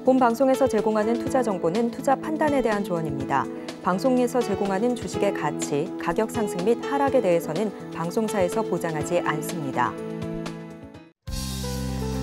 본 방송에서 제공하는 투자 정보는 투자 판단에 대한 조언입니다. 방송에서 제공하는 주식의 가치, 가격 상승 및 하락에 대해서는 방송사에서 보장하지 않습니다.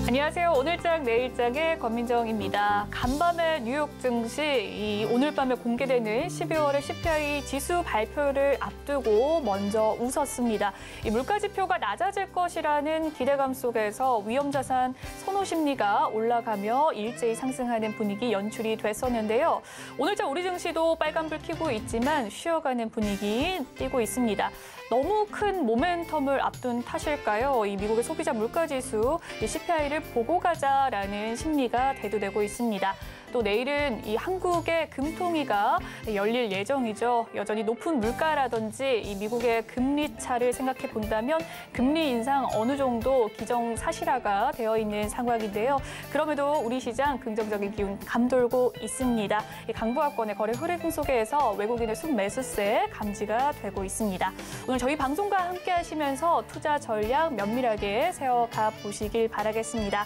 안녕하세요. 오늘장 내일장의 권민정입니다. 간밤에 뉴욕 증시 오늘 밤에 공개되는 12월의 CPI 지수 발표를 앞두고 먼저 웃었습니다. 이 물가 지표가 낮아질 것이라는 기대감 속에서 위험자산 선호 심리가 올라가며 일제히 상승하는 분위기 연출이 됐었는데요. 오늘장 우리 증시도 빨간불 켜고 있지만 쉬어가는 분위기 띄고 있습니다. 너무 큰 모멘텀을 앞둔 탓일까요? 이 미국의 소비자 물가지수 CPI를 보고 가자라는 심리가 대두되고 있습니다. 또 내일은 이 한국의 금통위가 열릴 예정이죠. 여전히 높은 물가라든지 이 미국의 금리 차를 생각해 본다면 금리 인상 어느 정도 기정사실화가 되어 있는 상황인데요. 그럼에도 우리 시장 긍정적인 기운 감돌고 있습니다. 이 강보합권의 거래 흐름 속에서 외국인의 순매수세 감지가 되고 있습니다. 오늘 저희 방송과 함께 하시면서 투자 전략 면밀하게 세워가 보시길 바라겠습니다.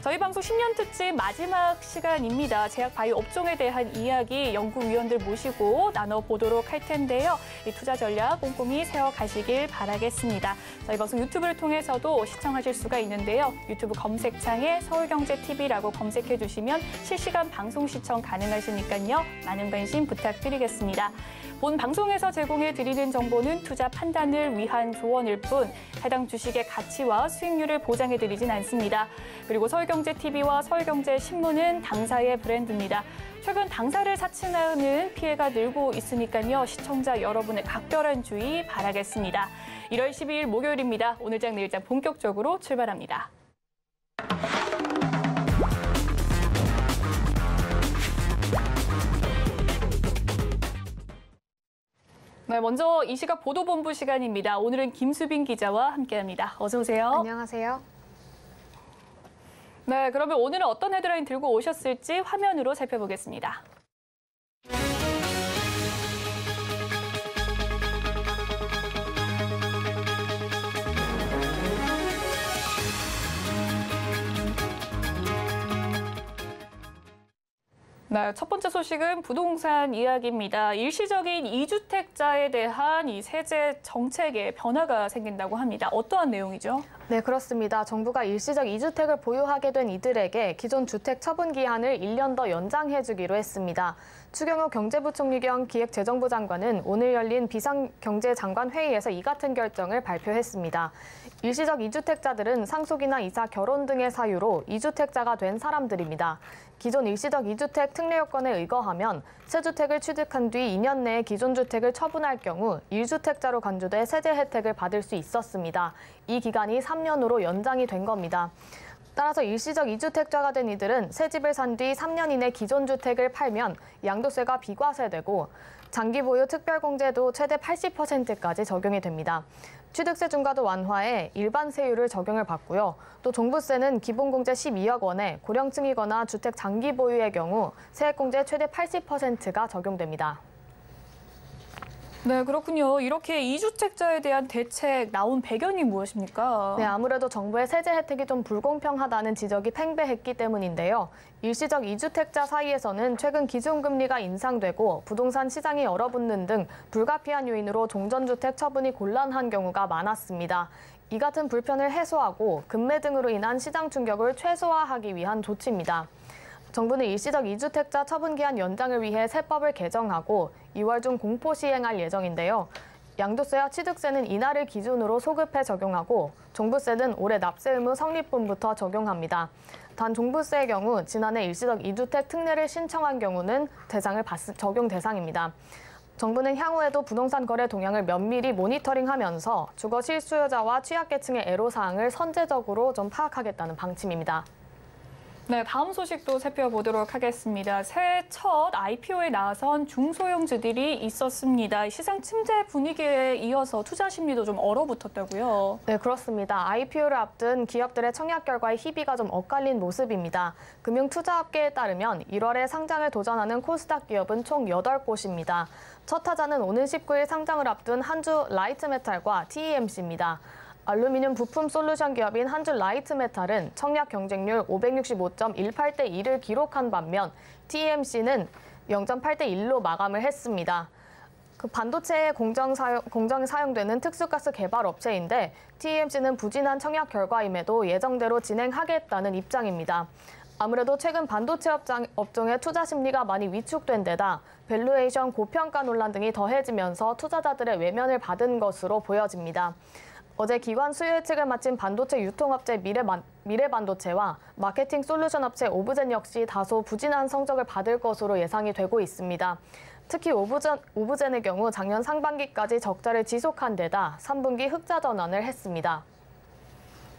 저희 방송 10년 특집 마지막 시간입니다. 제약 바이오 업종에 대한 이야기 연구위원들 모시고 나눠보도록 할 텐데요. 이 투자 전략 꼼꼼히 세워가시길 바라겠습니다. 저희 방송 유튜브를 통해서도 시청하실 수가 있는데요. 유튜브 검색창에 서울경제TV라고 검색해 주시면 실시간 방송 시청 가능하시니까요. 많은 관심 부탁드리겠습니다. 본 방송에서 제공해드리는 정보는 투자 판단을 위한 조언일 뿐 해당 주식의 가치와 수익률을 보장해드리진 않습니다. 그리고 서울경제TV와 서울경제신문은 당사의 브랜드입니다. 최근 당사를 사칭하는 피해가 늘고 있으니까요. 시청자 여러분의 각별한 주의 바라겠습니다. 1월 12일 목요일입니다. 오늘장 내일장 본격적으로 출발합니다. 네, 먼저 이 시각 보도본부 시간입니다. 오늘은 김수빈 기자와 함께합니다. 어서 오세요. 안녕하세요. 네, 그러면 오늘은 어떤 헤드라인 들고 오셨을지 화면으로 살펴보겠습니다. 네, 첫 번째 소식은 부동산 이야기입니다. 일시적인 2주택자에 대한 이 세제 정책에 변화가 생긴다고 합니다. 어떠한 내용이죠? 네, 그렇습니다. 정부가 일시적 2주택을 보유하게 된 이들에게 기존 주택 처분 기한을 1년 더 연장해주기로 했습니다. 추경호 경제부총리 겸 기획재정부 장관은 오늘 열린 비상경제장관 회의에서 이 같은 결정을 발표했습니다. 일시적 2주택자들은 상속이나 이사, 결혼 등의 사유로 2주택자가 된 사람들입니다. 기존 일시적 2주택 특례 요건에 의거하면 새 주택을 취득한 뒤 2년 내에 기존 주택을 처분할 경우 1주택자로 간주돼 세제 혜택을 받을 수 있었습니다. 이 기간이 3년으로 연장이 된 겁니다. 따라서 일시적 2주택자가 된 이들은 새 집을 산 뒤 3년 이내 기존 주택을 팔면 양도세가 비과세되고 장기 보유 특별공제도 최대 80%까지 적용이 됩니다. 취득세 중과도 완화해 일반 세율을 적용을 받고요. 또 종부세는 기본공제 12억 원에 고령층이거나 주택 장기 보유의 경우 세액공제 최대 80%가 적용됩니다. 네, 그렇군요. 이렇게 2주택자에 대한 대책 나온 배경이 무엇입니까? 네, 아무래도 정부의 세제 혜택이 좀 불공평하다는 지적이 팽배했기 때문인데요. 일시적 2주택자 사이에서는 최근 기준금리가 인상되고 부동산 시장이 얼어붙는 등 불가피한 요인으로 종전주택 처분이 곤란한 경우가 많았습니다. 이 같은 불편을 해소하고 급매 등으로 인한 시장 충격을 최소화하기 위한 조치입니다. 정부는 일시적 2주택자 처분기한 연장을 위해 세법을 개정하고 2월 중 공포 시행할 예정인데요. 양도세와 취득세는 이날을 기준으로 소급해 적용하고 종부세는 올해 납세 의무 성립분부터 적용합니다. 단 종부세의 경우 지난해 일시적 2주택 특례를 신청한 경우는 적용 대상입니다. 정부는 향후에도 부동산 거래 동향을 면밀히 모니터링하면서 주거 실수요자와 취약계층의 애로사항을 선제적으로 좀 파악하겠다는 방침입니다. 네, 다음 소식도 살펴보도록 하겠습니다. 새해 첫 IPO에 나선 중소형주들이 있었습니다. 시장 침체 분위기에 이어서 투자 심리도 좀 얼어붙었다고요? 네, 그렇습니다. IPO를 앞둔 기업들의 청약 결과에 희비가 좀 엇갈린 모습입니다. 금융투자업계에 따르면 1월에 상장을 도전하는 코스닥 기업은 총 8곳입니다. 첫 타자는 오는 19일 상장을 앞둔 한주 라이트메탈과 TEMC입니다. 알루미늄 부품 솔루션 기업인 한줄 라이트메탈은 청약 경쟁률 565.18대 2를 기록한 반면 TMC는 0.8대 1로 마감을 했습니다. 그 반도체에 공정에 사용되는 특수가스 개발 업체인데 TMC는 부진한 청약 결과임에도 예정대로 진행하겠다는 입장입니다. 아무래도 최근 반도체 업종의 투자 심리가 많이 위축된 데다 밸류에이션 고평가 논란 등이 더해지면서 투자자들의 외면을 받은 것으로 보여집니다. 어제 기관 수요 예측을 마친 반도체 유통업체 미래반도체와 마케팅 솔루션 업체 오브젠 역시 다소 부진한 성적을 받을 것으로 예상이 되고 있습니다. 특히 오브젠의 경우 작년 상반기까지 적자를 지속한 데다 3분기 흑자 전환을 했습니다.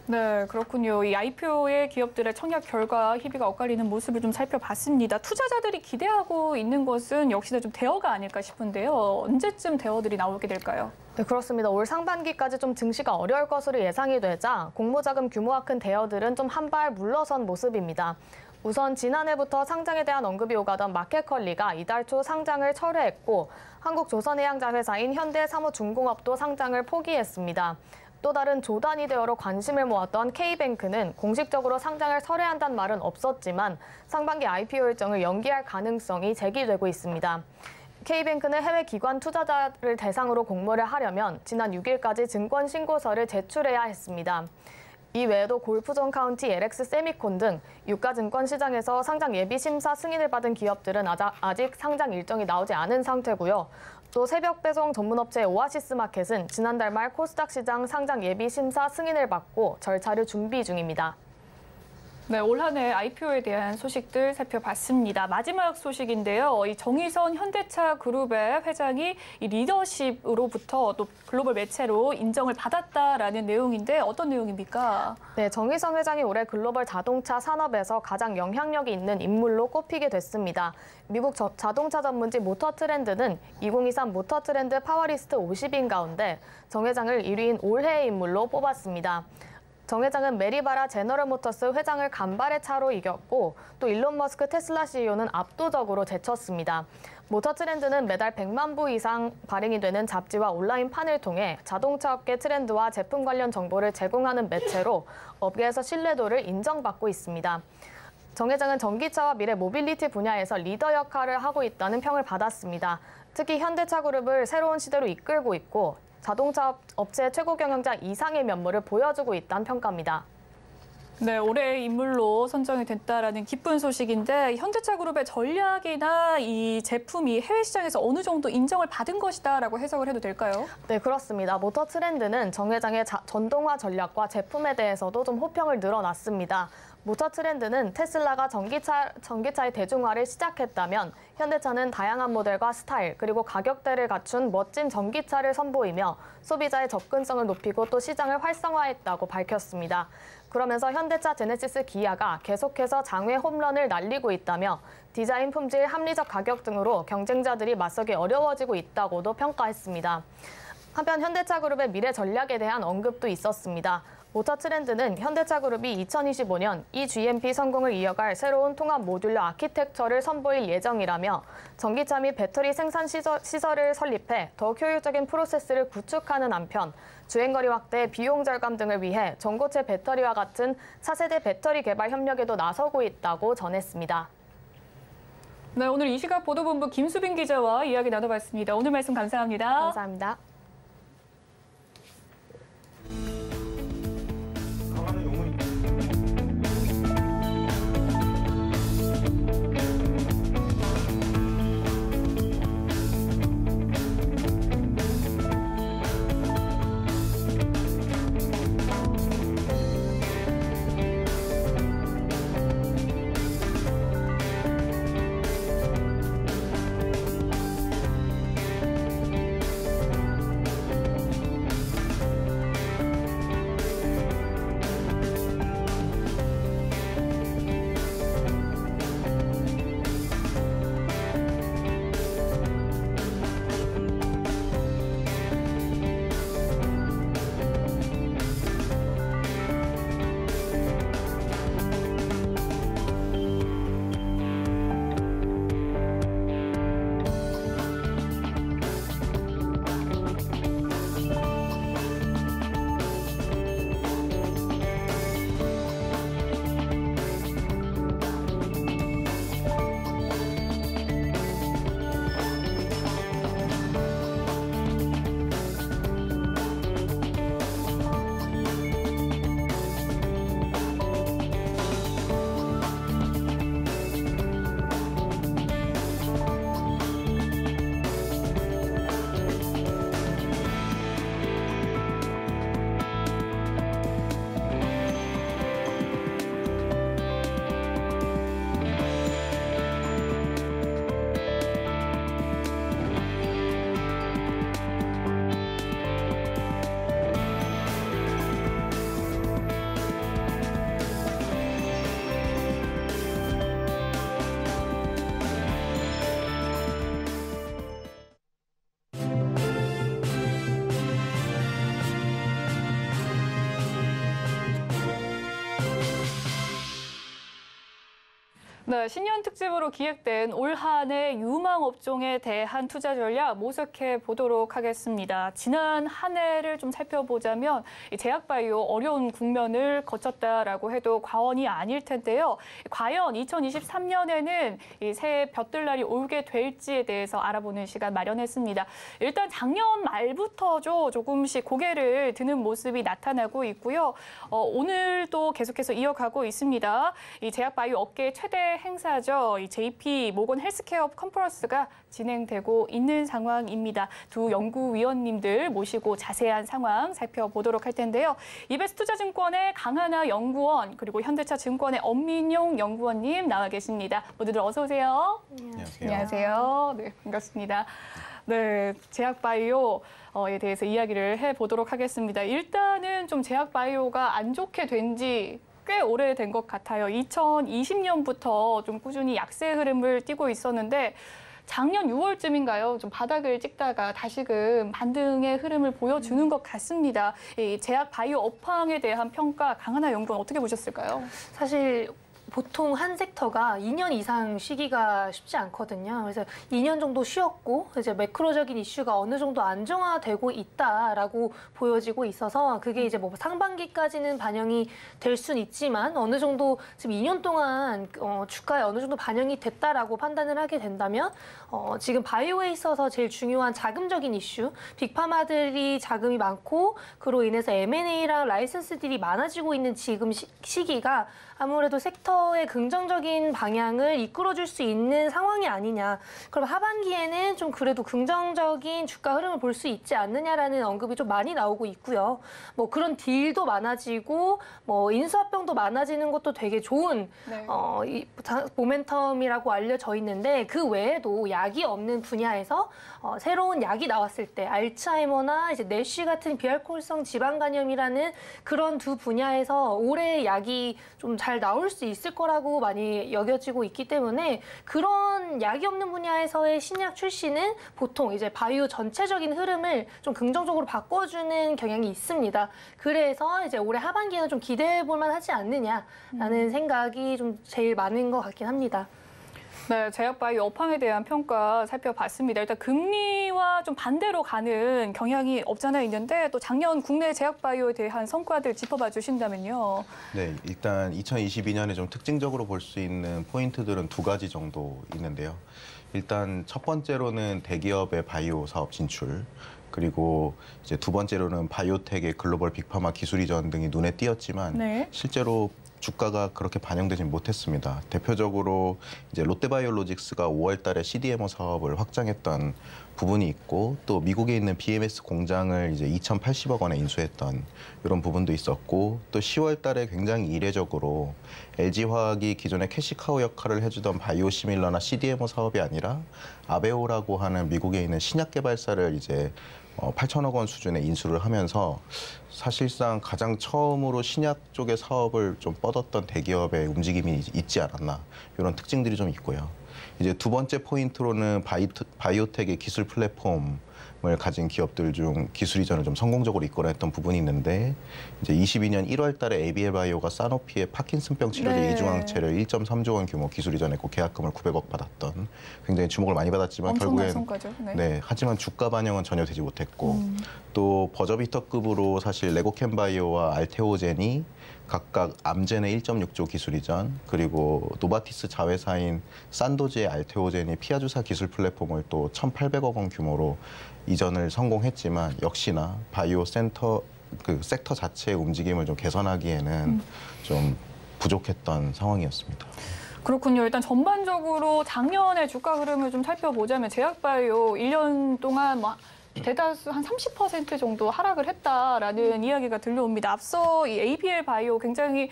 네, 그렇군요. 이 IPO의 기업들의 청약 결과 희비가 엇갈리는 모습을 좀 살펴봤습니다. 투자자들이 기대하고 있는 것은 역시나 좀 대어가 아닐까 싶은데요. 언제쯤 대어들이 나오게 될까요? 네, 그렇습니다. 올 상반기까지 좀 증시가 어려울 것으로 예상이 되자 공모자금 규모가 큰 대어들은 좀 한 발 물러선 모습입니다. 우선 지난해부터 상장에 대한 언급이 오가던 마켓컬리가 이달 초 상장을 철회했고 한국조선해양자 회사인 현대사무중공업도 상장을 포기했습니다. 또 다른 조단위 대어로 관심을 모았던 K뱅크는 공식적으로 상장을 철회한다는 말은 없었지만 상반기 IPO 일정을 연기할 가능성이 제기되고 있습니다. K뱅크는 해외 기관 투자자를 대상으로 공모를 하려면 지난 6일까지 증권 신고서를 제출해야 했습니다. 이 외에도 골프존 카운티, LX 세미콘 등 유가증권 시장에서 상장 예비 심사 승인을 받은 기업들은 아직 상장 일정이 나오지 않은 상태고요. 또 새벽 배송 전문업체 오아시스 마켓은 지난달 말 코스닥 시장 상장 예비 심사 승인을 받고 절차를 준비 중입니다. 네, 올 한 해 IPO에 대한 소식들 살펴봤습니다. 마지막 소식인데요. 이 정의선 현대차 그룹의 회장이 이 리더십으로부터 또 글로벌 매체로 인정을 받았다라는 내용인데 어떤 내용입니까? 네, 정의선 회장이 올해 글로벌 자동차 산업에서 가장 영향력이 있는 인물로 꼽히게 됐습니다. 미국 자동차 전문지 모터트렌드는 2023 모터트렌드 파워리스트 50인 가운데 정 회장을 1위인 올해의 인물로 뽑았습니다. 정 회장은 메리바라 제너럴모터스 회장을 간발의 차로 이겼고 또 일론 머스크 테슬라 CEO는 압도적으로 제쳤습니다. 모터트렌드는 매달 100만 부 이상 발행이 되는 잡지와 온라인판을 통해 자동차 업계 트렌드와 제품 관련 정보를 제공하는 매체로 업계에서 신뢰도를 인정받고 있습니다. 정 회장은 전기차와 미래 모빌리티 분야에서 리더 역할을 하고 있다는 평을 받았습니다. 특히 현대차 그룹을 새로운 시대로 이끌고 있고 자동차 업체 최고 경영자 이상의 면모를 보여주고 있다는 평가입니다. 네, 올해의 인물로 선정이 됐다라는 기쁜 소식인데 현대차 그룹의 전략이나 이 제품이 해외 시장에서 어느 정도 인정을 받은 것이다라고 해석을 해도 될까요? 네, 그렇습니다. 모터트렌드는 정 회장의 전동화 전략과 제품에 대해서도 좀 호평을 늘어놨습니다. 모터트렌드는 테슬라가 전기차의 대중화를 시작했다면 현대차는 다양한 모델과 스타일 그리고 가격대를 갖춘 멋진 전기차를 선보이며 소비자의 접근성을 높이고 또 시장을 활성화했다고 밝혔습니다. 그러면서 현대차 제네시스 기아가 계속해서 장외 홈런을 날리고 있다며 디자인, 품질, 합리적 가격 등으로 경쟁자들이 맞서기 어려워지고 있다고도 평가했습니다. 한편 현대차 그룹의 미래 전략에 대한 언급도 있었습니다. 모터트렌드는 현대차 그룹이 2025년 eGMP 성공을 이어갈 새로운 통합 모듈러 아키텍처를 선보일 예정이라며 전기차 및 배터리 생산 시설을 설립해 더욱 효율적인 프로세스를 구축하는 한편 주행거리 확대, 비용 절감 등을 위해 전고체 배터리와 같은 차세대 배터리 개발 협력에도 나서고 있다고 전했습니다. 네, 오늘 이 시각 보도본부 김수빈 기자와 이야기 나눠봤습니다. 오늘 말씀 감사합니다. 감사합니다. 네, 신년 특집으로 기획된 올 한 해 유망 업종에 대한 투자 전략 모색해 보도록 하겠습니다. 지난 한 해를 좀 살펴보자면 이 제약바이오 어려운 국면을 거쳤다라고 해도 과언이 아닐 텐데요. 과연 2023년에는 이 새해 볕들날이 오게 될지에 대해서 알아보는 시간 마련했습니다. 일단 작년 말부터죠. 조금씩 고개를 드는 모습이 나타나고 있고요. 오늘도 계속해서 이어가고 있습니다. 이 제약바이오 업계 최대 행사죠. 이 JP 모건 헬스케어 컨퍼런스가 진행되고 있는 상황입니다. 두 연구위원님들 모시고 자세한 상황 살펴보도록 할 텐데요. 이베스투자증권의 강하나 연구원 그리고 현대차증권의 엄민용 연구원님 나와 계십니다. 모두들 어서 오세요. 안녕하세요. 안녕하세요. 네, 반갑습니다. 네, 제약바이오에 대해서 이야기를 해보도록 하겠습니다. 일단은 좀 제약바이오가 안 좋게 된지 꽤 오래된 것 같아요. 2020년부터 좀 꾸준히 약세 흐름을 띠고 있었는데 작년 6월쯤인가요? 좀 바닥을 찍다가 다시금 반등의 흐름을 보여주는 것 같습니다. 이 제약 바이오 업황에 대한 평가 강하나 연구원 어떻게 보셨을까요? 사실 보통 한 섹터가 2년 이상 쉬기가 쉽지 않거든요. 그래서 2년 정도 쉬었고 이제 매크로적인 이슈가 어느 정도 안정화되고 있다라고 보여지고 있어서 그게 이제 뭐 상반기까지는 반영이 될 수는 있지만 어느 정도 지금 2년 동안 주가에 어느 정도 반영이 됐다라고 판단을 하게 된다면 지금 바이오에 있어서 제일 중요한 자금적인 이슈, 빅파마들이 자금이 많고 그로 인해서 M&A랑 라이선스들이 많아지고 있는 지금 시기가 아무래도 섹터의 긍정적인 방향을 이끌어줄 수 있는 상황이 아니냐. 그럼 하반기에는 좀 그래도 긍정적인 주가 흐름을 볼 수 있지 않느냐라는 언급이 좀 많이 나오고 있고요. 뭐 그런 딜도 많아지고 뭐 인수합병도 많아지는 것도 되게 좋은 네. 이 모멘텀이라고 알려져 있는데 그 외에도 약이 없는 분야에서 새로운 약이 나왔을 때 알츠하이머나 이제 내쉬 같은 비알코올성 지방간염이라는 그런 두 분야에서 올해 약이 좀 잘 나올 수 있을 거라고 많이 여겨지고 있기 때문에 그런 약이 없는 분야에서의 신약 출시는 보통 이제 바이오 전체적인 흐름을 좀 긍정적으로 바꿔주는 경향이 있습니다. 그래서 이제 올해 하반기에는 좀 기대해 볼 만하지 않느냐라는 생각이 좀 제일 많은 것 같긴 합니다. 네, 제약바이오 업황에 대한 평가 살펴봤습니다. 일단 금리와 좀 반대로 가는 경향이 없잖아 있는데 또 작년 국내 제약바이오에 대한 성과들 짚어봐 주신다면요. 네, 일단 2022년에 좀 특징적으로 볼 수 있는 포인트들은 두 가지 정도 있는데요. 일단 첫 번째로는 대기업의 바이오 사업 진출, 그리고 이제 두 번째로는 바이오텍의 글로벌 빅파마 기술 이전 등이 눈에 띄었지만 네. 실제로 주가가 그렇게 반영되진 못했습니다. 대표적으로 이제 롯데바이오로직스가 5월 달에 CDMO 사업을 확장했던 부분이 있고 또 미국에 있는 BMS 공장을 이제 2,080억 원에 인수했던 이런 부분도 있었고 또 10월 달에 굉장히 이례적으로 LG화학이 기존의 캐시카우 역할을 해주던 바이오시밀러나 CDMO 사업이 아니라 아베오라고 하는 미국에 있는 신약 개발사를 이제 8천억 원 수준의 인수를 하면서 사실상 가장 처음으로 신약 쪽의 사업을 좀 뻗었던 대기업의 움직임이 있지 않았나 이런 특징들이 좀 있고요. 이제 두 번째 포인트로는 바이오텍의 기술 플랫폼을 가진 기업들 중 기술 이전을 좀 성공적으로 이끌어냈던 부분이 있는데 이제 22년 1월 달에 ABL 바이오가 사노피의 파킨슨병 치료제 네. 이중항체를 1.3조 원 규모 기술 이전했고 계약금을 900억 받았던 굉장히 주목을 많이 받았지만 엄청난 결국엔 성과죠. 네. 네, 하지만 주가 반영은 전혀 되지 못했고 또 버저비터급으로 사실 레고캔바이오와 알테오젠이 각각 암젠의 1.6조 기술 이전 그리고 노바티스 자회사인 산도지의 알테오젠이 피아주사 기술 플랫폼을 또 1,800억 원 규모로 이전을 성공했지만 역시나 바이오 센터 그 섹터 자체의 움직임을 좀 개선하기에는 좀 부족했던 상황이었습니다. 그렇군요. 일단 전반적으로 작년의 주가 흐름을 좀 살펴보자면 제약바이오 1년 동안 뭐 대다수 한 30% 정도 하락을 했다라는 이야기가 들려옵니다. 앞서 이 ABL 바이오 굉장히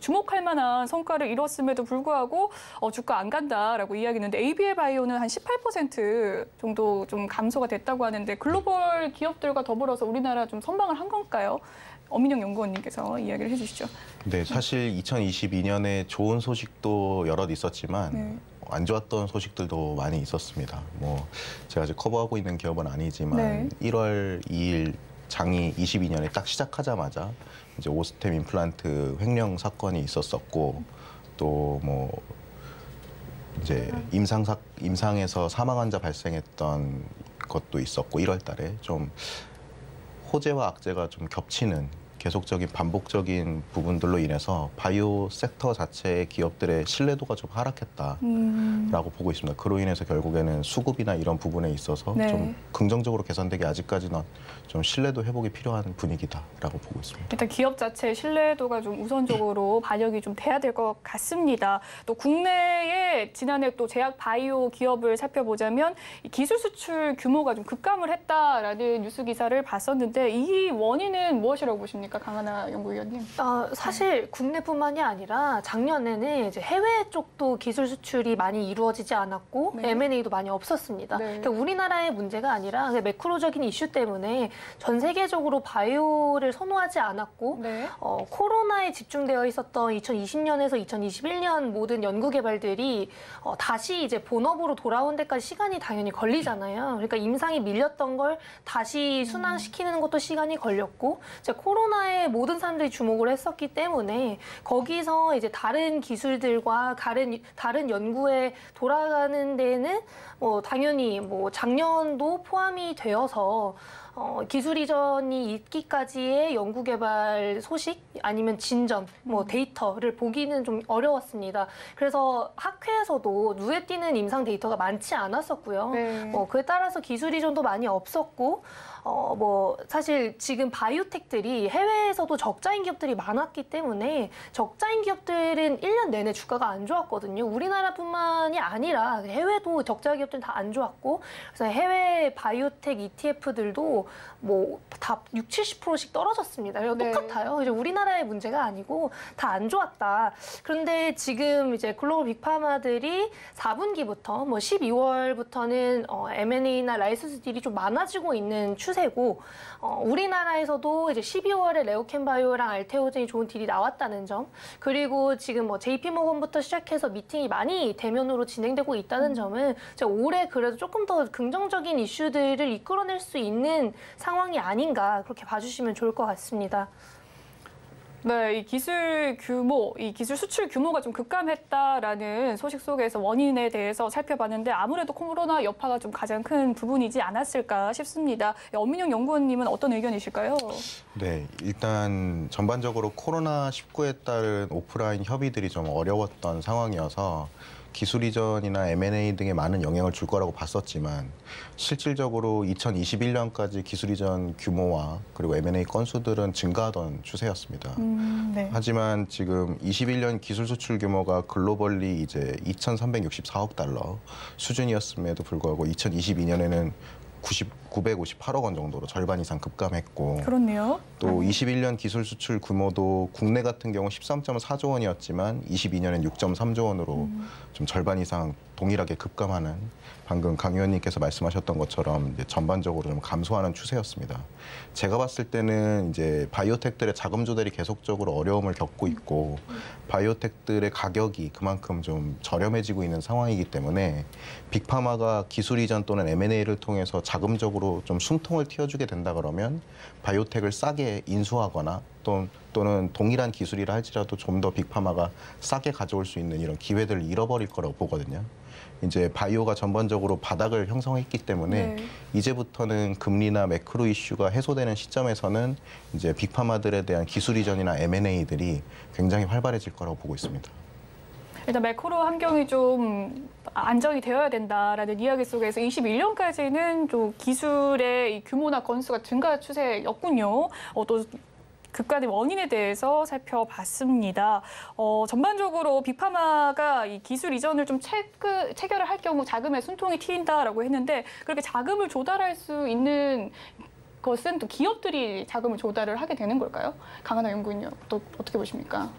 주목할 만한 성과를 이뤘음에도 불구하고 주가 안 간다라고 이야기했는데 ABL 바이오는 한 18% 정도 좀 감소가 됐다고 하는데 글로벌 기업들과 더불어서 우리나라 좀 선방을 한 건가요? 엄민영 연구원님께서 이야기를 해주시죠. 네, 사실 2022년에 좋은 소식도 여럿 있었지만 네. 안 좋았던 소식들도 많이 있었습니다. 뭐 제가 이제 커버하고 있는 기업은 아니지만 네. 1월 2일 장이 22년에 딱 시작하자마자 이제 오스템 임플란트 횡령 사건이 있었었고 또 뭐 이제 임상에서 사망 환자 발생했던 것도 있었고 1월 달에 좀 호재와 악재가 좀 겹치는 계속적인 반복적인 부분들로 인해서 바이오 섹터 자체의 기업들의 신뢰도가 좀 하락했다라고 보고 있습니다. 그로 인해서 결국에는 수급이나 이런 부분에 있어서 네. 좀 긍정적으로 개선되기 아직까지는 좀 신뢰도 회복이 필요한 분위기다라고 보고 있습니다. 일단 기업 자체의 신뢰도가 좀 우선적으로 반영이 좀 돼야 될 것 같습니다. 또 국내에 지난해 또 제약 바이오 기업을 살펴보자면 이 기술 수출 규모가 좀 급감을 했다라는 뉴스 기사를 봤었는데 이 원인은 무엇이라고 보십니까, 강하나 연구위원님? 사실 국내뿐만이 아니라 작년에는 이제 해외 쪽도 기술 수출이 많이 이루어지지 않았고 네. M&A도 많이 없었습니다. 네. 그러니까 우리나라의 문제가 아니라 매크로적인 이슈 때문에 전 세계적으로 바이오를 선호하지 않았고 네. 코로나에 집중되어 있었던 2020년에서 2021년 모든 연구 개발들이 다시 이제 본업으로 돌아온 데까지 시간이 당연히 걸리잖아요. 그러니까 임상이 밀렸던 걸 다시 순항시키는 것도 시간이 걸렸고 이제 코로나에 모든 사람들이 주목을 했었기 때문에 거기서 이제 다른 기술들과 다른 연구에 돌아가는 데는 당연히 작년도 포함이 되어서 기술 이전이 있기까지의 연구개발 소식 아니면 진전, 데이터를 보기는 좀 어려웠습니다. 그래서 학회에서도 눈에 띄는 임상 데이터가 많지 않았었고요. 네. 그에 따라서 기술 이전도 많이 없었고, 사실 지금 바이오텍들이 해외에서도 적자인 기업들이 많았기 때문에 적자인 기업들은 1년 내내 주가가 안 좋았거든요. 우리나라뿐만이 아니라 해외도 적자 기업들은 다 안 좋았고, 그래서 해외 바이오텍 ETF들도 다 60-70%씩 떨어졌습니다. 네. 똑같아요. 이제 우리나라의 문제가 아니고 다 안 좋았다. 그런데 지금 이제 글로벌 빅파마들이 4분기부터 12월부터는 M&A나 라이선스 딜이 좀 많아지고 있는 추세고, 우리나라에서도 이제 12월에 레오캠바이오랑 알테오젠이 좋은 딜이 나왔다는 점, 그리고 지금 JP모건부터 시작해서 미팅이 많이 대면으로 진행되고 있다는 점은 올해 그래도 조금 더 긍정적인 이슈들을 이끌어낼 수 있는 상황이 아닌가 그렇게 봐주시면 좋을 것 같습니다. 네, 이 기술 수출 규모가 좀 급감했다라는 소식 속에서 원인에 대해서 살펴봤는데 아무래도 코로나 여파가 좀 가장 큰 부분이지 않았을까 싶습니다. 엄민영 연구원님은 어떤 의견이실까요? 네, 일단 전반적으로 코로나19에 따른 오프라인 협의들이 좀 어려웠던 상황이어서 기술 이전이나 M&A 등에 많은 영향을 줄 거라고 봤었지만 실질적으로 2021년까지 기술 이전 규모와 그리고 M&A 건수들은 증가하던 추세였습니다. 네. 하지만 지금 21년 기술 수출 규모가 글로벌리 이제 2,364억 달러 수준이었음에도 불구하고 2022년에는 958억 원 정도로 절반 이상 급감했고, 그렇네요. 또 21년 기술 수출 규모도 국내 같은 경우 13.4조 원이었지만 22년엔 6.3조 원으로 좀 절반 이상 동일하게 급감하는, 방금 강 의원님께서 말씀하셨던 것처럼 이제 전반적으로 좀 감소하는 추세였습니다. 제가 봤을 때는 이제 바이오텍들의 자금 조달이 계속적으로 어려움을 겪고 있고 바이오텍들의 가격이 그만큼 좀 저렴해지고 있는 상황이기 때문에 빅파마가 기술 이전 또는 M&A를 통해서 자금적으로 좀 숨통을 틔워주게 된다 그러면 바이오텍을 싸게 인수하거나 또는 동일한 기술이라 할지라도 좀 더 빅파마가 싸게 가져올 수 있는 이런 기회들을 잃어버릴 거라고 보거든요. 이제 바이오가 전반적으로 바닥을 형성했기 때문에 네. 이제부터는 금리나 매크로 이슈가 해소되는 시점에서는 이제 빅파마들에 대한 기술 이전이나 M&A들이 굉장히 활발해질 거라고 보고 있습니다. 일단 매크로 환경이 좀 안정이 되어야 된다라는 이야기 속에서 21년까지는 좀 기술의 이 규모나 건수가 증가 추세였군요. 또 급감의 원인에 대해서 살펴봤습니다. 전반적으로 빅파마가 이 기술 이전을 좀 체결을 할 경우 자금에 숨통이 트인다라고 했는데 그렇게 자금을 조달할 수 있는 것은 또 기업들이 자금을 조달을 하게 되는 걸까요? 강하나 연구위원님 어떻게 보십니까?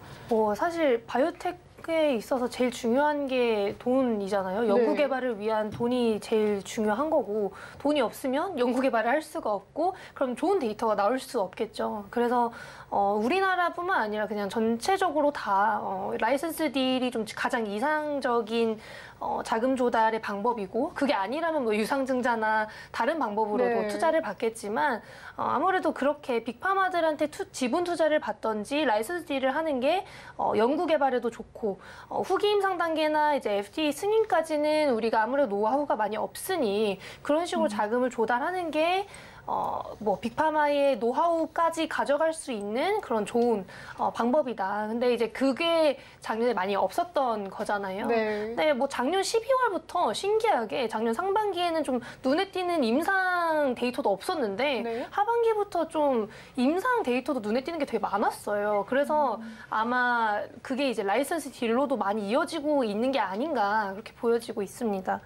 사실 바이오텍에 있어서 제일 중요한 게 돈이잖아요. 연구개발을 위한 돈이 제일 중요한 거고, 돈이 없으면 연구개발을 할 수가 없고 그럼 좋은 데이터가 나올 수 없겠죠. 그래서 우리나라뿐만 아니라 그냥 전체적으로 다 라이선스 딜이 좀 가장 이상적인 자금 조달의 방법이고, 그게 아니라면 유상증자나 다른 방법으로도 네. 투자를 받겠지만 아무래도 그렇게 빅파마들한테 지분 투자를 받던지 라이선스 딜을 하는 게 연구 개발에도 좋고 있고 후기 임상 단계나 이제 FDA 승인까지는 우리가 아무래도 노하우가 많이 없으니 그런 식으로 자금을 조달하는 게 뭐 빅파마의 노하우까지 가져갈 수 있는 그런 좋은 방법이다. 근데 이제 그게 작년에 많이 없었던 거잖아요. 네. 네, 뭐 작년 12월부터 신기하게 작년 상반기에는 좀 눈에 띄는 임상 데이터도 없었는데 네. 하반기부터 좀 임상 데이터도 눈에 띄는 게 되게 많았어요. 그래서 아마 그게 이제 라이선스 딜로도 많이 이어지고 있는 게 아닌가 그렇게 보여지고 있습니다.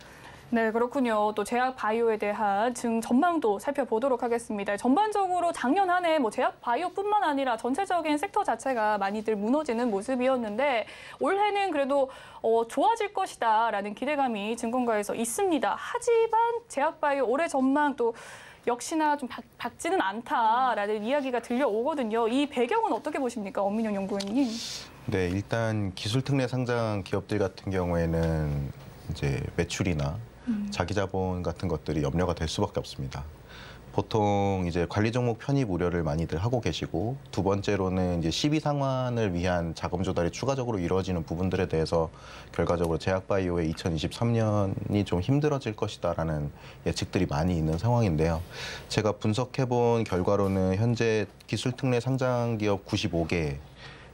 네, 그렇군요. 또 제약 바이오에 대한 전망도 살펴보도록 하겠습니다. 전반적으로 작년 한 해 뭐 제약 바이오뿐만 아니라 전체적인 섹터 자체가 많이들 무너지는 모습이었는데 올해는 그래도 좋아질 것이다라는 기대감이 증권가에서 있습니다. 하지만 제약 바이오 올해 전망 또 역시나 좀 밝지는 않다라는 이야기가 들려오거든요. 이 배경은 어떻게 보십니까, 엄민영 연구원님? 네, 일단 기술 특례 상장 기업들 같은 경우에는 이제 매출이나 자기 자본 같은 것들이 염려가 될 수밖에 없습니다. 보통 이제 관리 종목 편입 우려를 많이들 하고 계시고 두 번째로는 이제 시비 상환을 위한 자금 조달이 추가적으로 이루어지는 부분들에 대해서 결과적으로 제약바이오의 2023년이 좀 힘들어질 것이다라는 예측들이 많이 있는 상황인데요. 제가 분석해본 결과로는 현재 기술 특례 상장 기업 95개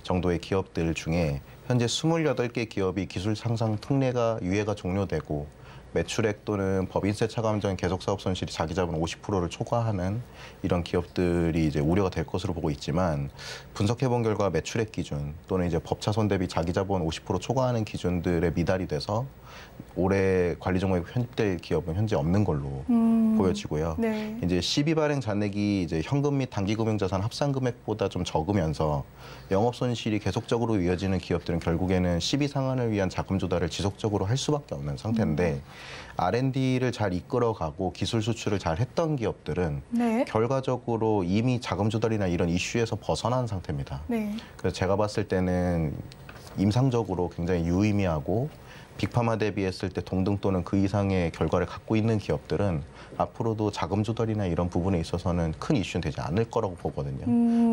정도의 기업들 중에 현재 28개 기업이 기술 상장 특례가 유예가 종료되고 매출액 또는 법인세 차감 전 계속 사업 손실이 자기 자본 50%를 초과하는 이런 기업들이 이제 우려가 될 것으로 보고 있지만 분석해본 결과 매출액 기준 또는 이제 법차손 대비 자기 자본 50% 초과하는 기준들에 미달이 돼서 올해 관리 종목에 편입될 기업은 현재 없는 걸로 보여지고요. 네. 이제 시비 발행 잔액이 이제 현금 및 단기금융자산 합산 금액보다 좀 적으면서 영업 손실이 계속적으로 이어지는 기업들은 결국에는 시비 상환을 위한 자금 조달을 지속적으로 할 수밖에 없는 상태인데 R&D를 잘 이끌어가고 기술 수출을 잘 했던 기업들은 네. 결과적으로 이미 자금 조달이나 이런 이슈에서 벗어난 상태입니다. 네. 그래서 제가 봤을 때는 임상적으로 굉장히 유의미하고 빅파마 대비했을 때 동등 또는 그 이상의 결과를 갖고 있는 기업들은 앞으로도 자금 조달이나 이런 부분에 있어서는 큰 이슈는 되지 않을 거라고 보거든요.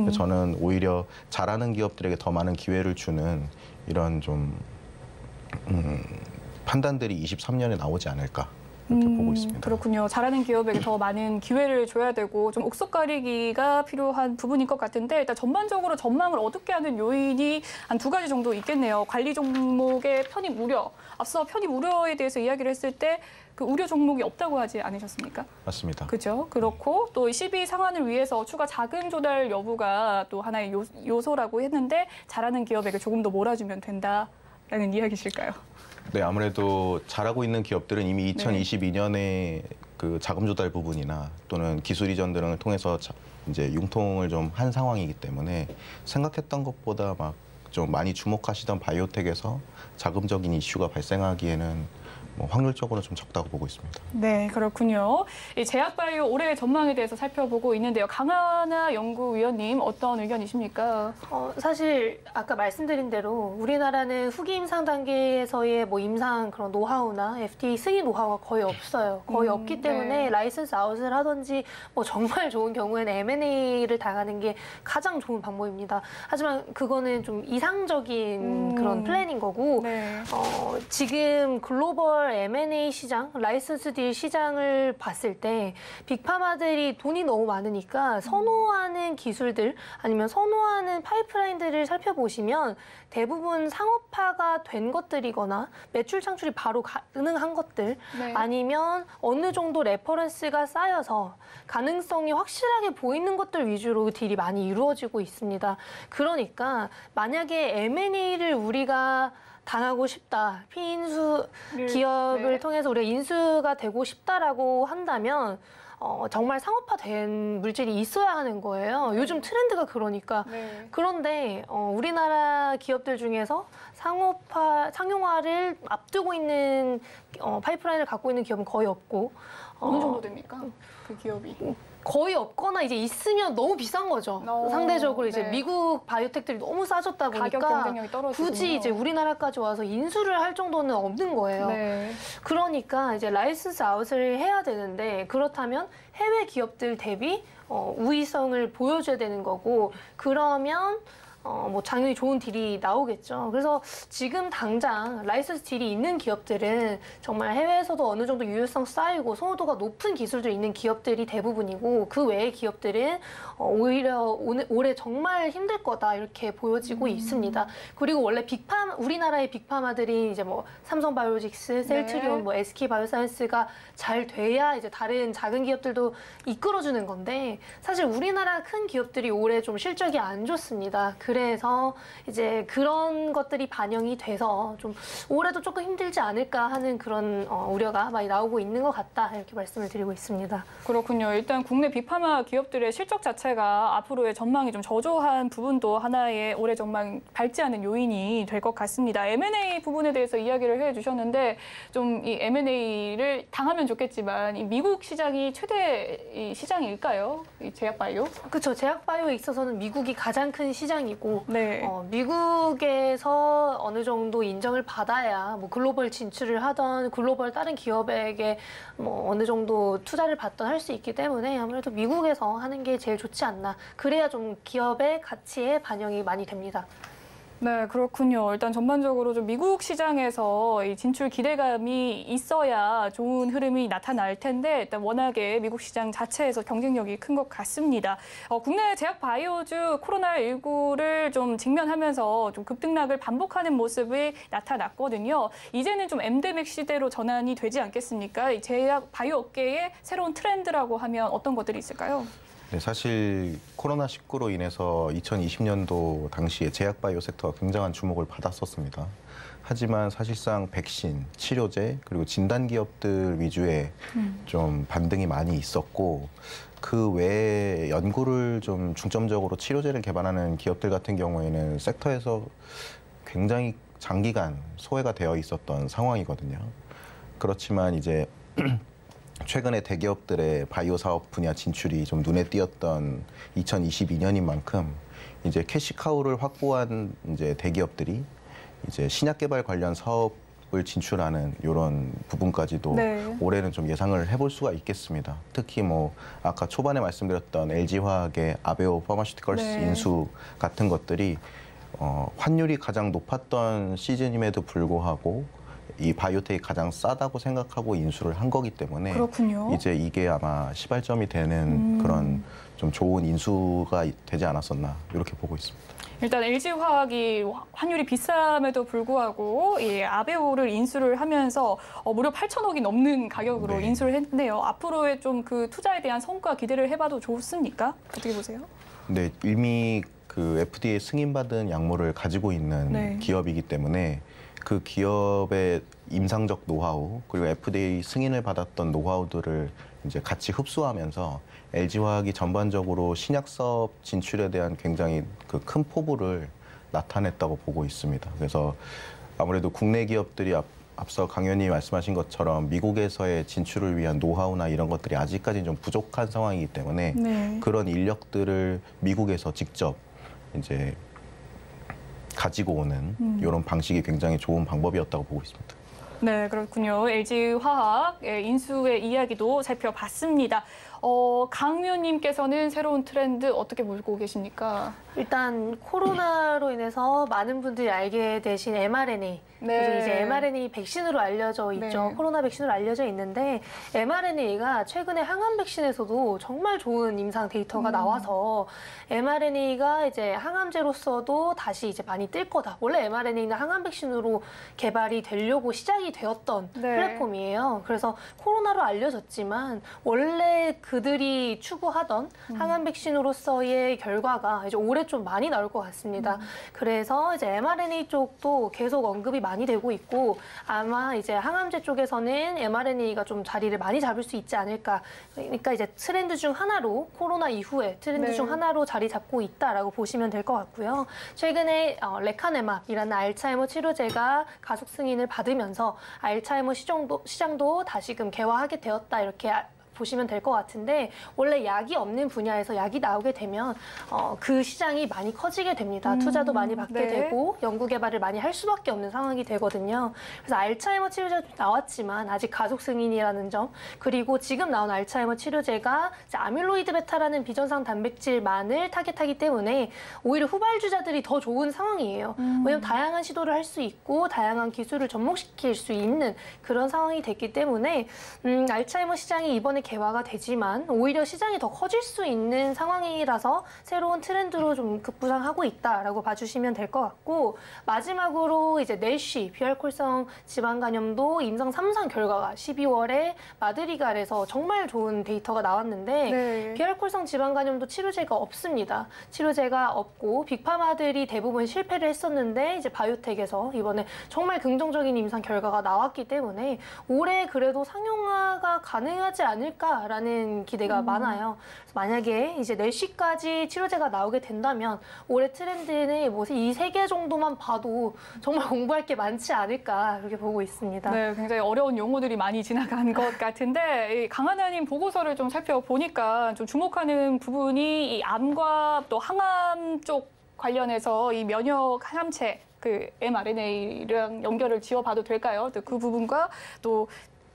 그래서 저는 오히려 잘하는 기업들에게 더 많은 기회를 주는 이런 좀 판단들이 23년에 나오지 않을까 이렇게 보고 있습니다. 그렇군요. 잘하는 기업에게 더 많은 기회를 줘야 되고 좀 옥석 가리기가 필요한 부분인 것 같은데 일단 전반적으로 전망을 어둡게 하는 요인이 한 두 가지 정도 있겠네요. 관리 종목의 편입 우려. 앞서 편입 우려에 대해서 이야기를 했을 때 그 우려 종목이 없다고 하지 않으셨습니까? 맞습니다. 그죠. 그렇고 또 시비 상환을 위해서 추가 자금 조달 여부가 또 하나의 요소라고 했는데 잘하는 기업에게 조금 더 몰아주면 된다라는 이야기실까요? 네, 아무래도 잘하고 있는 기업들은 이미 2022년에 그 자금 조달 부분이나 또는 기술 이전 등을 통해서 이제 융통을 좀 한 상황이기 때문에 생각했던 것보다 막 좀 많이 주목하시던 바이오텍에서 자금적인 이슈가 발생하기에는 뭐 확률적으로 좀 적다고 보고 있습니다. 네, 그렇군요. 이 제약바이오 올해 전망에 대해서 살펴보고 있는데요. 강하나 연구위원님 어떤 의견이십니까? 사실 아까 말씀드린 대로 우리나라는 후기 임상 단계에서의 뭐 임상 그런 노하우나 FDA 승인 노하우가 거의 없어요. 거의 없기 때문에 네. 라이선스 아웃을 하든지 뭐 정말 좋은 경우에는 M&A를 당하는 게 가장 좋은 방법입니다. 하지만 그거는 좀 이상적인 그런 플랜인 거고 네. 지금 글로벌 M&A 시장, 라이선스 딜 시장을 봤을 때 빅파마들이 돈이 너무 많으니까 선호하는 기술들 아니면 선호하는 파이프라인들을 살펴보시면 대부분 상업화가 된 것들이거나 매출 창출이 바로 가능한 것들 네. 아니면 어느 정도 레퍼런스가 쌓여서 가능성이 확실하게 보이는 것들 위주로 딜이 많이 이루어지고 있습니다. 그러니까 만약에 M&A를 우리가 당하고 싶다. 피인수 기업을 통해서 우리가 인수가 되고 싶다라고 한다면 정말 상업화된 물질이 있어야 하는 거예요. 요즘 트렌드가 그러니까. 네. 그런데 우리나라 기업들 중에서 상용화를 앞두고 있는 파이프라인을 갖고 있는 기업은 거의 없고. 어느 정도 됩니까? 그 기업이. 거의 없거나 이제 있으면 너무 비싼 거죠. 상대적으로 이제 네. 미국 바이오텍들이 너무 싸졌다 보니까 가격 경쟁력이 떨어지군요. 굳이 이제 우리나라까지 와서 인수를 할 정도는 없는 거예요. 네. 그러니까 이제 라이선스 아웃을 해야 되는데 그렇다면 해외 기업들 대비 우위성을 보여줘야 되는 거고 그러면 뭐 당연히 좋은 딜이 나오겠죠. 그래서 지금 당장 라이선스 딜이 있는 기업들은 정말 해외에서도 어느 정도 유효성 쌓이고 선호도가 높은 기술들 있는 기업들이 대부분이고 그 외의 기업들은 오히려 올해 정말 힘들 거다 이렇게 보여지고 있습니다. 그리고 원래 우리나라의 빅파마들이 이제 뭐 삼성바이오로직스, 셀트리온, 뭐 SK바이오사이언스가 잘 돼야 이제 다른 작은 기업들도 이끌어주는 건데 사실 우리나라 큰 기업들이 올해 좀 실적이 안 좋습니다. 그래서 이제 그런 것들이 반영이 돼서 좀 올해도 조금 힘들지 않을까 하는 그런 우려가 많이 나오고 있는 것 같다 이렇게 말씀을 드리고 있습니다. 그렇군요. 일단 국내 빅파마 기업들의 실적 자체가 앞으로의 전망이 좀 저조한 부분도 하나의 올해 전망 밝지 않은 요인이 될 것 같습니다. M&A 부분에 대해서 이야기를 해주셨는데 좀 이 M&A를 당하면 좋겠지만 이 미국 시장이 최대 시장일까요? 이 제약바이오? 그렇죠. 제약바이오에 있어서는 미국이 가장 큰 시장이고 네. 미국에서 어느 정도 인정을 받아야 뭐 글로벌 진출을 하던 글로벌 다른 기업에게 뭐 어느 정도 투자를 받던 할 수 있기 때문에 아무래도 미국에서 하는 게 제일 좋지 않나. 그래야 좀 기업의 가치에 반영이 많이 됩니다. 네, 그렇군요. 일단 전반적으로 좀 미국 시장에서 이 진출 기대감이 있어야 좋은 흐름이 나타날 텐데 일단 워낙에 미국 시장 자체에서 경쟁력이 큰 것 같습니다. 국내 제약 바이오주 코로나19를 좀 직면하면서 좀 급등락을 반복하는 모습이 나타났거든요. 이제는 좀 엔데믹 시대로 전환이 되지 않겠습니까? 이 제약 바이오 업계의 새로운 트렌드라고 하면 어떤 것들이 있을까요? 네, 사실 코로나19로 인해서 2020년도 당시에 제약바이오 섹터가 굉장한 주목을 받았었습니다. 하지만 사실상 백신, 치료제, 그리고 진단기업들 위주의 좀 반등이 많이 있었고 그 외에 연구를 좀 중점적으로 치료제를 개발하는 기업들 같은 경우에는 섹터에서 굉장히 장기간 소외가 되어 있었던 상황이거든요. 그렇지만 이제 최근에 대기업들의 바이오 사업 분야 진출이 좀 눈에 띄었던 2022년인 만큼 이제 캐시카우를 확보한 이제 대기업들이 이제 신약 개발 관련 사업을 진출하는 이런 부분까지도 네. 올해는 좀 예상을 해볼 수가 있겠습니다. 특히 뭐 아까 초반에 말씀드렸던 LG화학의 아베오 파마슈티컬스 네. 인수 같은 것들이 환율이 가장 높았던 시즌임에도 불구하고 이 바이오텍이 가장 싸다고 생각하고 인수를 한 거기 때문에 그렇군요. 이제 이게 아마 시발점이 되는 그런 좀 좋은 인수가 되지 않았었나 이렇게 보고 있습니다. 일단 LG화학이 환율이 비쌈에도 불구하고 이 아베오를 인수를 하면서 무려 8천억이 넘는 가격으로 네. 인수를 했는데요. 앞으로의 좀 그 투자에 대한 성과 기대를 해봐도 좋습니까? 어떻게 보세요? 근데 이미 그 FDA 승인받은 약물을 가지고 있는 네. 기업이기 때문에 그 기업의 임상적 노하우 그리고 FDA 승인을 받았던 노하우들을 이제 같이 흡수하면서 LG화학이 전반적으로 신약 사업 진출에 대한 굉장히 그 큰 포부를 나타냈다고 보고 있습니다. 그래서 아무래도 국내 기업들이 앞서 강 의원님이 말씀하신 것처럼 미국에서의 진출을 위한 노하우나 이런 것들이 아직까지는 좀 부족한 상황이기 때문에 네. 그런 인력들을 미국에서 직접 이제 가지고 오는 이런 방식이 굉장히 좋은 방법이었다고 보고 있습니다. 네, 그렇군요. LG화학 인수의 이야기도 살펴봤습니다. 강 의원님께서는 새로운 트렌드 어떻게 보고 계십니까? 일단 코로나로 인해서 많은 분들이 알게 되신 mRNA. 네. 그래서 이제 mRNA 백신으로 알려져 있죠. 네. 코로나 백신으로 알려져 있는데 mRNA가 최근에 항암 백신에서도 정말 좋은 임상 데이터가 나와서 mRNA가 이제 항암제로서도 다시 이제 많이 뜰 거다. 원래 mRNA는 항암 백신으로 개발이 되려고 시작이 되었던 네. 플랫폼이에요. 그래서 코로나로 알려졌지만 원래 그들이 추구하던 항암 백신으로서의 결과가 이제 올해 좀 많이 나올 것 같습니다. 그래서 이제 mRNA 쪽도 계속 언급이 많이 되고 있고 아마 이제 항암제 쪽에서는 mRNA가 좀 자리를 많이 잡을 수 있지 않을까. 그러니까 이제 트렌드 중 하나로 코로나 이후에 트렌드 네. 중 하나로 자리 잡고 있다라고 보시면 될 것 같고요. 최근에 레카네맙이라는 알츠하이머 치료제가 가속 승인을 받으면서 알츠하이머 시장도 다시금 개화하게 되었다 이렇게 보시면 될 것 같은데 원래 약이 없는 분야에서 약이 나오게 되면 그 시장이 많이 커지게 됩니다. 투자도 많이 받게 네. 되고 연구 개발을 많이 할 수밖에 없는 상황이 되거든요. 그래서 알츠하이머 치료제도 나왔지만 아직 가속 승인이라는 점, 그리고 지금 나온 알츠하이머 치료제가 이제 아밀로이드 베타라는 비전상 단백질만을 타겟하기 때문에 오히려 후발주자들이 더 좋은 상황이에요. 왜냐하면 다양한 시도를 할 수 있고 다양한 기술을 접목시킬 수 있는 그런 상황이 됐기 때문에 알츠하이머 시장이 이번에 개화가 되지만 오히려 시장이 더 커질 수 있는 상황이라서 새로운 트렌드로 좀 급부상하고 있다라고 봐주시면 될 것 같고, 마지막으로 이제 내쉬 비알콜성 지방간염도 임상 3상 결과가 12월에 마드리갈에서 정말 좋은 데이터가 나왔는데 네. 비알콜성 지방간염도 치료제가 없습니다. 치료제가 없고 빅파마들이 대부분 실패를 했었는데 이제 바이오텍에서 이번에 정말 긍정적인 임상 결과가 나왔기 때문에 올해 그래도 상용화가 가능하지 않을까라는 기대가 많아요. 그래서 만약에 이제 내쉬까지 치료제가 나오게 된다면 올해 트렌드는 뭐 이 세 개 정도만 봐도 정말 공부할 게 많지 않을까 그렇게 보고 있습니다. 네, 굉장히 어려운 용어들이 많이 지나간 것 같은데 이 강하나님 보고서를 좀 살펴보니까 좀 주목하는 부분이 이 암과 또 항암 쪽 관련해서 이 면역 항암체 그 mRNA랑 연결을 지어봐도 될까요? 또 그 부분과 또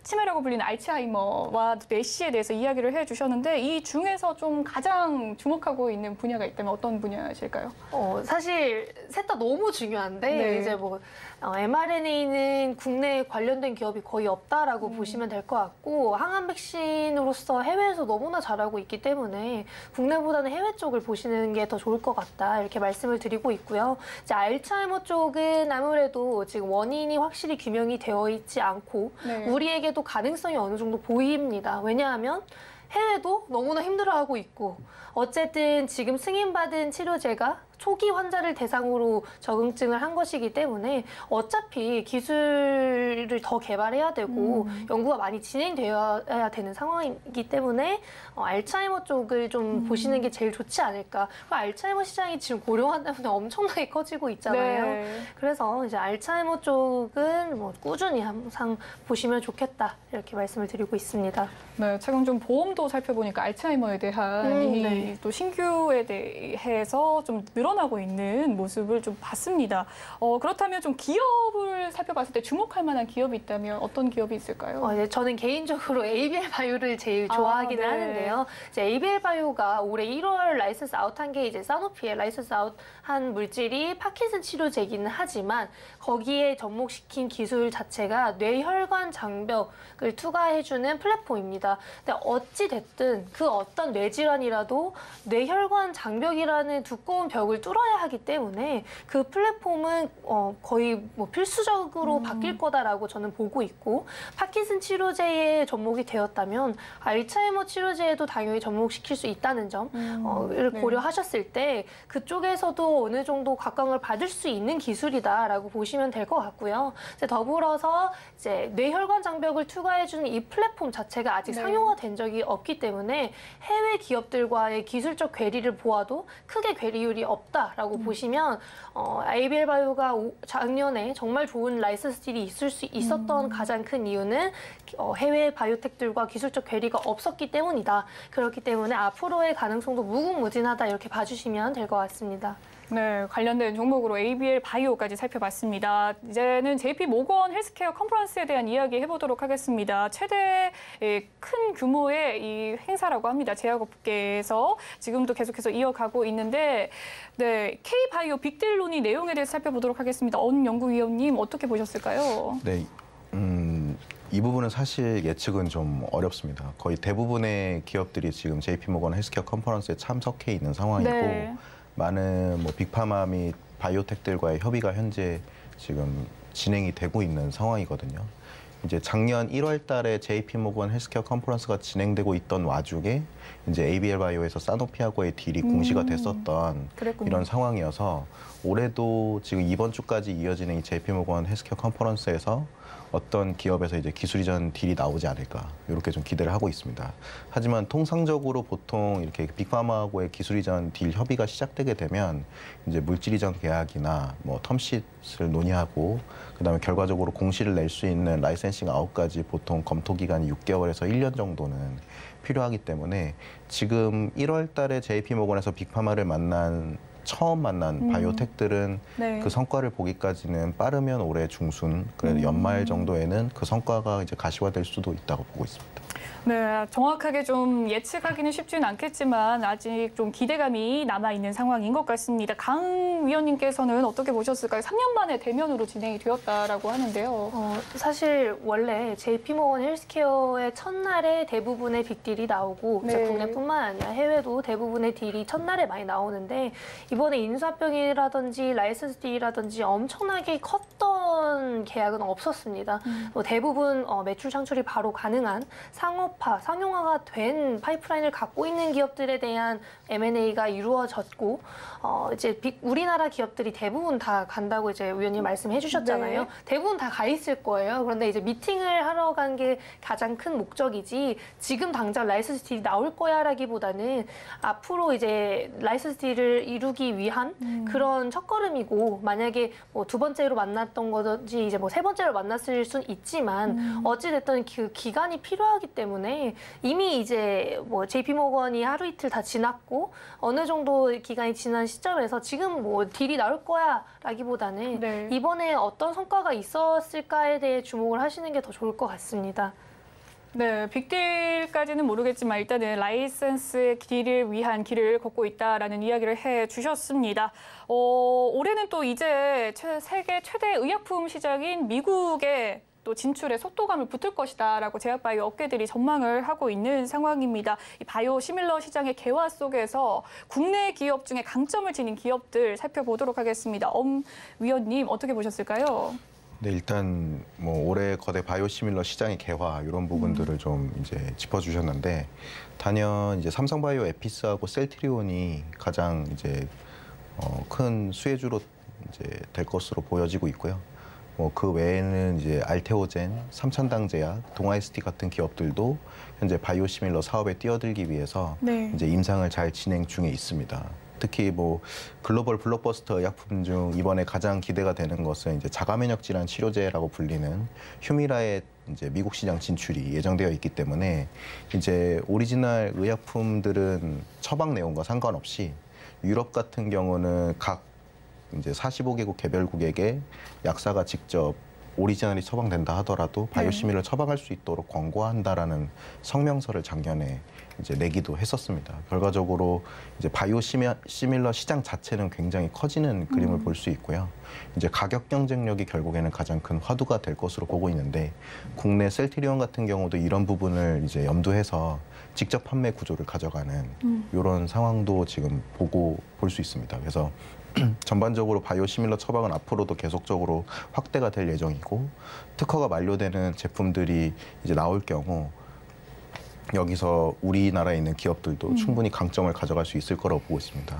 치매라고 불리는 알츠하이머와 내시에 대해서 이야기를 해주셨는데 이 중에서 좀 가장 주목하고 있는 분야가 있다면 어떤 분야실까요? 사실 셋 다 너무 중요한데 네. 이제 뭐 mRNA는 국내에 관련된 기업이 거의 없다라고 보시면 될 것 같고, 항암 백신으로서 해외에서 너무나 잘하고 있기 때문에 국내보다는 해외 쪽을 보시는 게 더 좋을 것 같다 이렇게 말씀을 드리고 있고요. 이제 알츠하이머 쪽은 아무래도 지금 원인이 확실히 규명이 되어 있지 않고 네. 우리에게도 가능성이 어느 정도 보입니다. 왜냐하면 해외도 너무나 힘들어하고 있고 어쨌든 지금 승인받은 치료제가 초기 환자를 대상으로 적응증을 한 것이기 때문에 어차피 기술을 더 개발해야 되고 연구가 많이 진행되어야 되는 상황이기 때문에 알츠하이머 쪽을 좀 보시는 게 제일 좋지 않을까. 알츠하이머 시장이 지금 고령화 때문에 엄청나게 커지고 있잖아요. 네. 그래서 이제 알츠하이머 쪽은 뭐 꾸준히 항상 보시면 좋겠다 이렇게 말씀을 드리고 있습니다. 네, 최근 좀 보험도 살펴보니까 알츠하이머에 대한 이 네. 또 신규에 대해서 좀 늘어나고 있는 모습을 좀 봤습니다. 그렇다면 좀 기업을 살펴봤을 때 주목할 만한 기업이 있다면 어떤 기업이 있을까요? 이제 저는 개인적으로 ABL 바이오를 제일 좋아하기는 네. 하는데요. 이제 ABL 바이오가 올해 1월 라이선스 아웃한 게 이제 사노피에 라이선스 아웃한 물질이 파킨슨 치료제기는 하지만 거기에 접목시킨 기술 자체가 뇌혈관 장벽을 투과해주는 플랫폼입니다. 근데 어찌 됐든 그 어떤 뇌질환이라도 뇌혈관 장벽이라는 두꺼운 벽을 뚫어야 하기 때문에 그 플랫폼은 거의 뭐 필수적으로 바뀔 거다라고 저는 보고 있고, 파킨슨 치료제에 접목이 되었다면 알츠하이머 치료제에도 당연히 접목시킬 수 있다는 점을 네. 고려하셨을 때 그쪽에서도 어느 정도 각광을 받을 수 있는 기술이다라고 보시면 될 것 같고요. 이제 더불어서 이제 뇌혈관 장벽을 투과해주는 이 플랫폼 자체가 아직 네. 상용화된 적이 없기 때문에 해외 기업들과의 기술적 괴리를 보아도 크게 괴리율이 없다라고 보시면 ABL 바이오가 작년에 정말 좋은 라이선스 딜이 있었던 가장 큰 이유는 해외 바이오텍들과 기술적 괴리가 없었기 때문이다. 그렇기 때문에 앞으로의 가능성도 무궁무진하다 이렇게 봐주시면 될 것 같습니다. 네, 관련된 종목으로 ABL 바이오까지 살펴봤습니다. 이제는 JP 모건 헬스케어 컨퍼런스에 대한 이야기 해보도록 하겠습니다. 최대 큰 규모의 이 행사라고 합니다. 제약업계에서 지금도 계속해서 이어가고 있는데, 네, K바이오 빅딜 논의 내용에 대해서 살펴보도록 하겠습니다. 언 연구위원님 어떻게 보셨을까요? 네, 이 부분은 사실 예측은 좀 어렵습니다. 거의 대부분의 기업들이 지금 JP모건 헬스케어 컨퍼런스에 참석해 있는 상황이고 네. 많은 뭐 빅파마 및 바이오텍들과의 협의가 현재 지금 진행이 되고 있는 상황이거든요. 이제 작년 1월 달에 JP모건 헬스케어 컨퍼런스가 진행되고 있던 와중에 이제 ABL 바이오에서 사노피하고의 딜이 공시가 됐었던 그랬군요. 이런 상황이어서 올해도 지금 이번 주까지 이어지는 이 JP모건 헬스케어 컨퍼런스에서 어떤 기업에서 이제 기술 이전 딜이 나오지 않을까 이렇게 좀 기대를 하고 있습니다. 하지만 통상적으로 보통 이렇게 빅파마하고의 기술 이전 딜 협의가 시작되게 되면 이제 물질 이전 계약이나 뭐 텀시트를 논의하고 그다음에 결과적으로 공시를 낼 수 있는 라이센싱 아웃까지 보통 검토 기간이 6개월에서 1년 정도는 필요하기 때문에 지금 1월 달에 JP모건에서 빅파마를 처음 만난 바이오텍들은 네. 그 성과를 보기까지는 빠르면 올해 중순, 그래도 연말 정도에는 그 성과가 이제 가시화될 수도 있다고 보고 있습니다. 네, 정확하게 좀 예측하기는 쉽지는 않겠지만 아직 좀 기대감이 남아있는 상황인 것 같습니다. 강 위원님께서는 어떻게 보셨을까요? 3년 만에 대면으로 진행이 되었다라고 하는데요. 사실 원래 JP모건 헬스케어의 첫날에 대부분의 빅딜이 나오고 네. 국내뿐만 아니라 해외도 대부분의 딜이 첫날에 많이 나오는데 이번에 인수합병이라든지 라이선스 딜이라든지 엄청나게 컸던 계약은 없었습니다. 대부분 매출 창출이 바로 가능한 상용화가 된 파이프라인을 갖고 있는 기업들에 대한 M&A가 이루어졌고 이제 우리나라 기업들이 대부분 다 간다고 이제 위원님 말씀해 주셨잖아요. 네. 대부분 다 가 있을 거예요. 그런데 이제 미팅을 하러 간 게 가장 큰 목적이지 지금 당장 라이선스 딜이 나올 거야라기보다는 앞으로 이제 라이선스 딜을 이루기 위한 그런 첫걸음이고 만약에 뭐 두 번째로 만났던 거든지 이제 뭐 세 번째로 만났을 순 있지만 어찌 됐든 그 기간이 필요하기 때문에 이미 이제 뭐 JP모건이 하루 이틀 다 지났고 어느 정도 기간이 지난 시점에서 지금 뭐 딜이 나올 거야라기보다는 네. 이번에 어떤 성과가 있었을까에 대해 주목을 하시는 게 더 좋을 것 같습니다. 네, 빅딜까지는 모르겠지만 일단은 라이선스의 딜을 위한 길을 걷고 있다라는 이야기를 해주셨습니다. 올해는 또 이제 세계 최대 의약품 시장인 미국에 또 진출에 속도감을 붙을 것이다라고 제약바이오 업계들이 전망을 하고 있는 상황입니다. 이 바이오 시밀러 시장의 개화 속에서 국내 기업 중에 강점을 지닌 기업들 살펴보도록 하겠습니다. 엄 위원님 어떻게 보셨을까요? 네, 일단 뭐 올해 거대 바이오시밀러 시장의 개화 이런 부분들을 좀 이제 짚어주셨는데 단연 이제 삼성바이오 에피스하고 셀트리온이 가장 이제 큰 수혜주로 이제 될 것으로 보여지고 있고요. 뭐 그 외에는 이제 알테오젠, 삼천당제약, 동아에스티 같은 기업들도 현재 바이오시밀러 사업에 뛰어들기 위해서 네. 이제 임상을 잘 진행 중에 있습니다. 특히 뭐 글로벌 블록버스터 의약품 중 이번에 가장 기대가 되는 것은 이제 자가면역 질환 치료제라고 불리는 휴미라의 이제 미국 시장 진출이 예정되어 있기 때문에 이제 오리지널 의약품들은 처방 내용과 상관없이 유럽 같은 경우는 각 이제 45개국 개별국에게 약사가 직접 오리지널이 처방된다 하더라도 바이오시밀러 처방할 수 있도록 권고한다라는 성명서를 작년에 이제 내기도 했었습니다. 결과적으로 이제 바이오시밀러 시장 자체는 굉장히 커지는 그림을 볼 수 있고요. 이제 가격 경쟁력이 결국에는 가장 큰 화두가 될 것으로 보고 있는데 국내 셀트리온 같은 경우도 이런 부분을 이제 염두해서 직접 판매 구조를 가져가는 이런 상황도 지금 볼 수 있습니다. 그래서 전반적으로 바이오시밀러 처방은 앞으로도 계속적으로 확대가 될 예정이고 특허가 만료되는 제품들이 이제 나올 경우 여기서 우리나라에 있는 기업들도 충분히 강점을 가져갈 수 있을 거라고 보고 있습니다.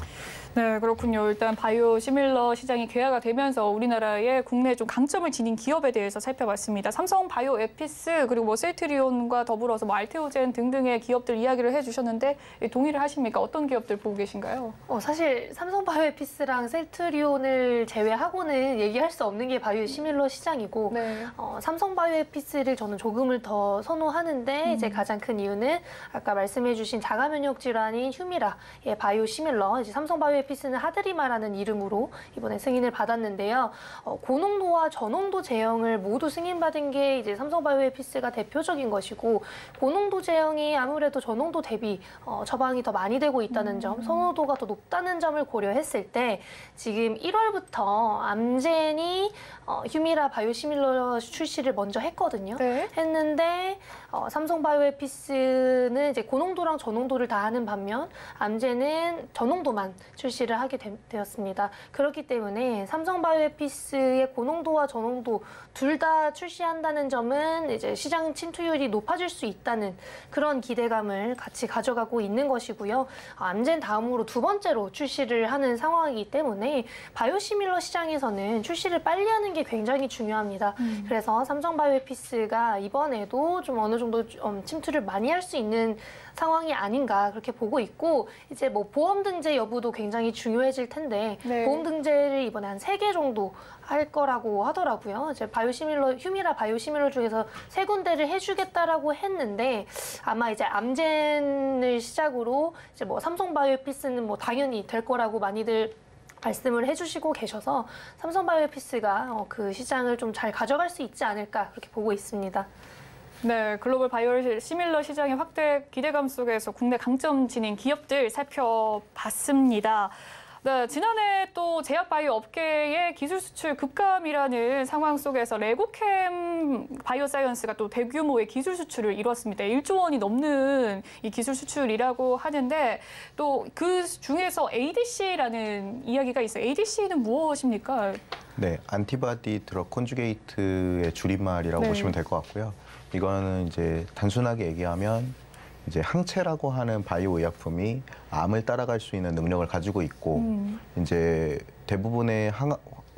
네, 그렇군요. 일단 바이오 시밀러 시장이 개화가 되면서 우리나라의 국내 좀 강점을 지닌 기업에 대해서 살펴봤습니다. 삼성 바이오 에피스 그리고 뭐 셀트리온과 더불어서 뭐 알테오젠 등등의 기업들 이야기를 해주셨는데 동의를 하십니까? 어떤 기업들 보고 계신가요? 사실 삼성 바이오 에피스랑 셀트리온을 제외하고는 얘기할 수 없는 게 바이오 시밀러 시장이고 네. 삼성 바이오 에피스를 저는 조금을 더 선호하는데 이제 가장 큰 이유는 아까 말씀해주신 자가면역 질환인 휴미라의 바이오 시밀러 이제 삼성 바이오 에피스는 하드리마라는 이름으로 이번에 승인을 받았는데요. 고농도와 저농도 제형을 모두 승인받은 게 이제 삼성바이오에피스가 대표적인 것이고 고농도 제형이 아무래도 저농도 대비 처방이 더 많이 되고 있다는 점, 선호도가 더 높다는 점을 고려했을 때 지금 1월부터 암젠이 휴미라 바이오시밀러 출시를 먼저 했거든요. 네. 했는데 삼성바이오에피스는 이제 고농도랑 저농도를 다 하는 반면 암젠은 저농도만 출시를 하게 되었습니다. 그렇기 때문에 삼성바이오에피스의 고농도와 저농도 둘 다 출시한다는 점은 이제 시장 침투율이 높아질 수 있다는 그런 기대감을 같이 가져가고 있는 것이고요. 암젠 다음으로 두 번째로 출시를 하는 상황이기 때문에 바이오시밀러 시장에서는 출시를 빨리 하는 게 굉장히 중요합니다. 그래서 삼성바이오에피스가 이번에도 좀 어느 정도 침투를 많이 할 수 있는 상황이 아닌가 그렇게 보고 있고, 이제 뭐 보험 등재 여부도 굉장히 중요해질 텐데 네. 보험 등재를 이번에 한 3개 정도 할 거라고 하더라고요. 이제 휴미라 바이오시밀러 중에서 3군데를 해주겠다라고 했는데, 아마 이제 암젠을 시작으로 이제 뭐 삼성바이오에피스는 뭐 당연히 될 거라고 많이들 말씀을 해주시고 계셔서 삼성바이오에피스가 그 시장을 좀 잘 가져갈 수 있지 않을까 그렇게 보고 있습니다. 네, 글로벌 바이오시밀러 시장의 확대 기대감 속에서 국내 강점 지닌 기업들 살펴봤습니다. 네, 지난해 또 제약바이오 업계의 기술 수출 급감이라는 상황 속에서 레고캠 바이오사이언스가 또 대규모의 기술 수출을 이뤘습니다. 1조 원이 넘는 이 기술 수출이라고 하는데, 또 그 중에서 ADC라는 이야기가 있어요. ADC는 무엇입니까? 네, 안티바디 드럭 콘주게이트의 줄임말이라고 네. 보시면 될 것 같고요. 이거는 이제 단순하게 얘기하면 이제 항체라고 하는 바이오 의약품이 암을 따라갈 수 있는 능력을 가지고 있고, 이제 대부분의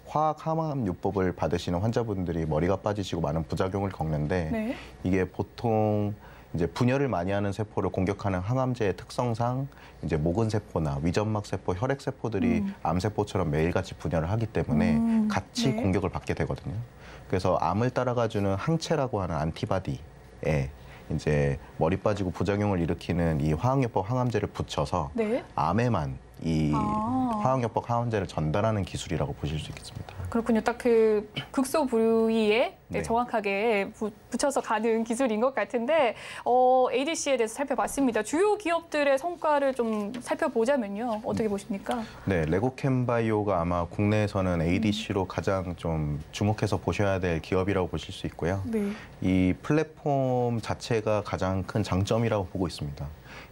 화학 항암요법을 받으시는 환자분들이 머리가 빠지시고 많은 부작용을 겪는데, 네. 이게 보통 이제 분열을 많이 하는 세포를 공격하는 항암제의 특성상 이제 모근 세포나 위점막 세포, 혈액 세포들이 암 세포처럼 매일같이 분열을 하기 때문에 같이 네. 공격을 받게 되거든요. 그래서 암을 따라가주는 항체라고 하는 안티바디에 이제 머리 빠지고 부작용을 일으키는 이 화학요법 항암제를 붙여서 네. 암에만 이 아. 화학요법 항암제를 전달하는 기술이라고 보실 수 있겠습니다. 그렇군요. 딱 그 극소 부위에 네. 정확하게 붙여서 가는 기술인 것 같은데, ADC에 대해서 살펴봤습니다. 주요 기업들의 성과를 좀 살펴보자면요. 어떻게 보십니까? 네, 레고캠바이오가 아마 국내에서는 ADC로 가장 좀 주목해서 보셔야 될 기업이라고 보실 수 있고요. 네. 이 플랫폼 자체가 가장 큰 장점이라고 보고 있습니다.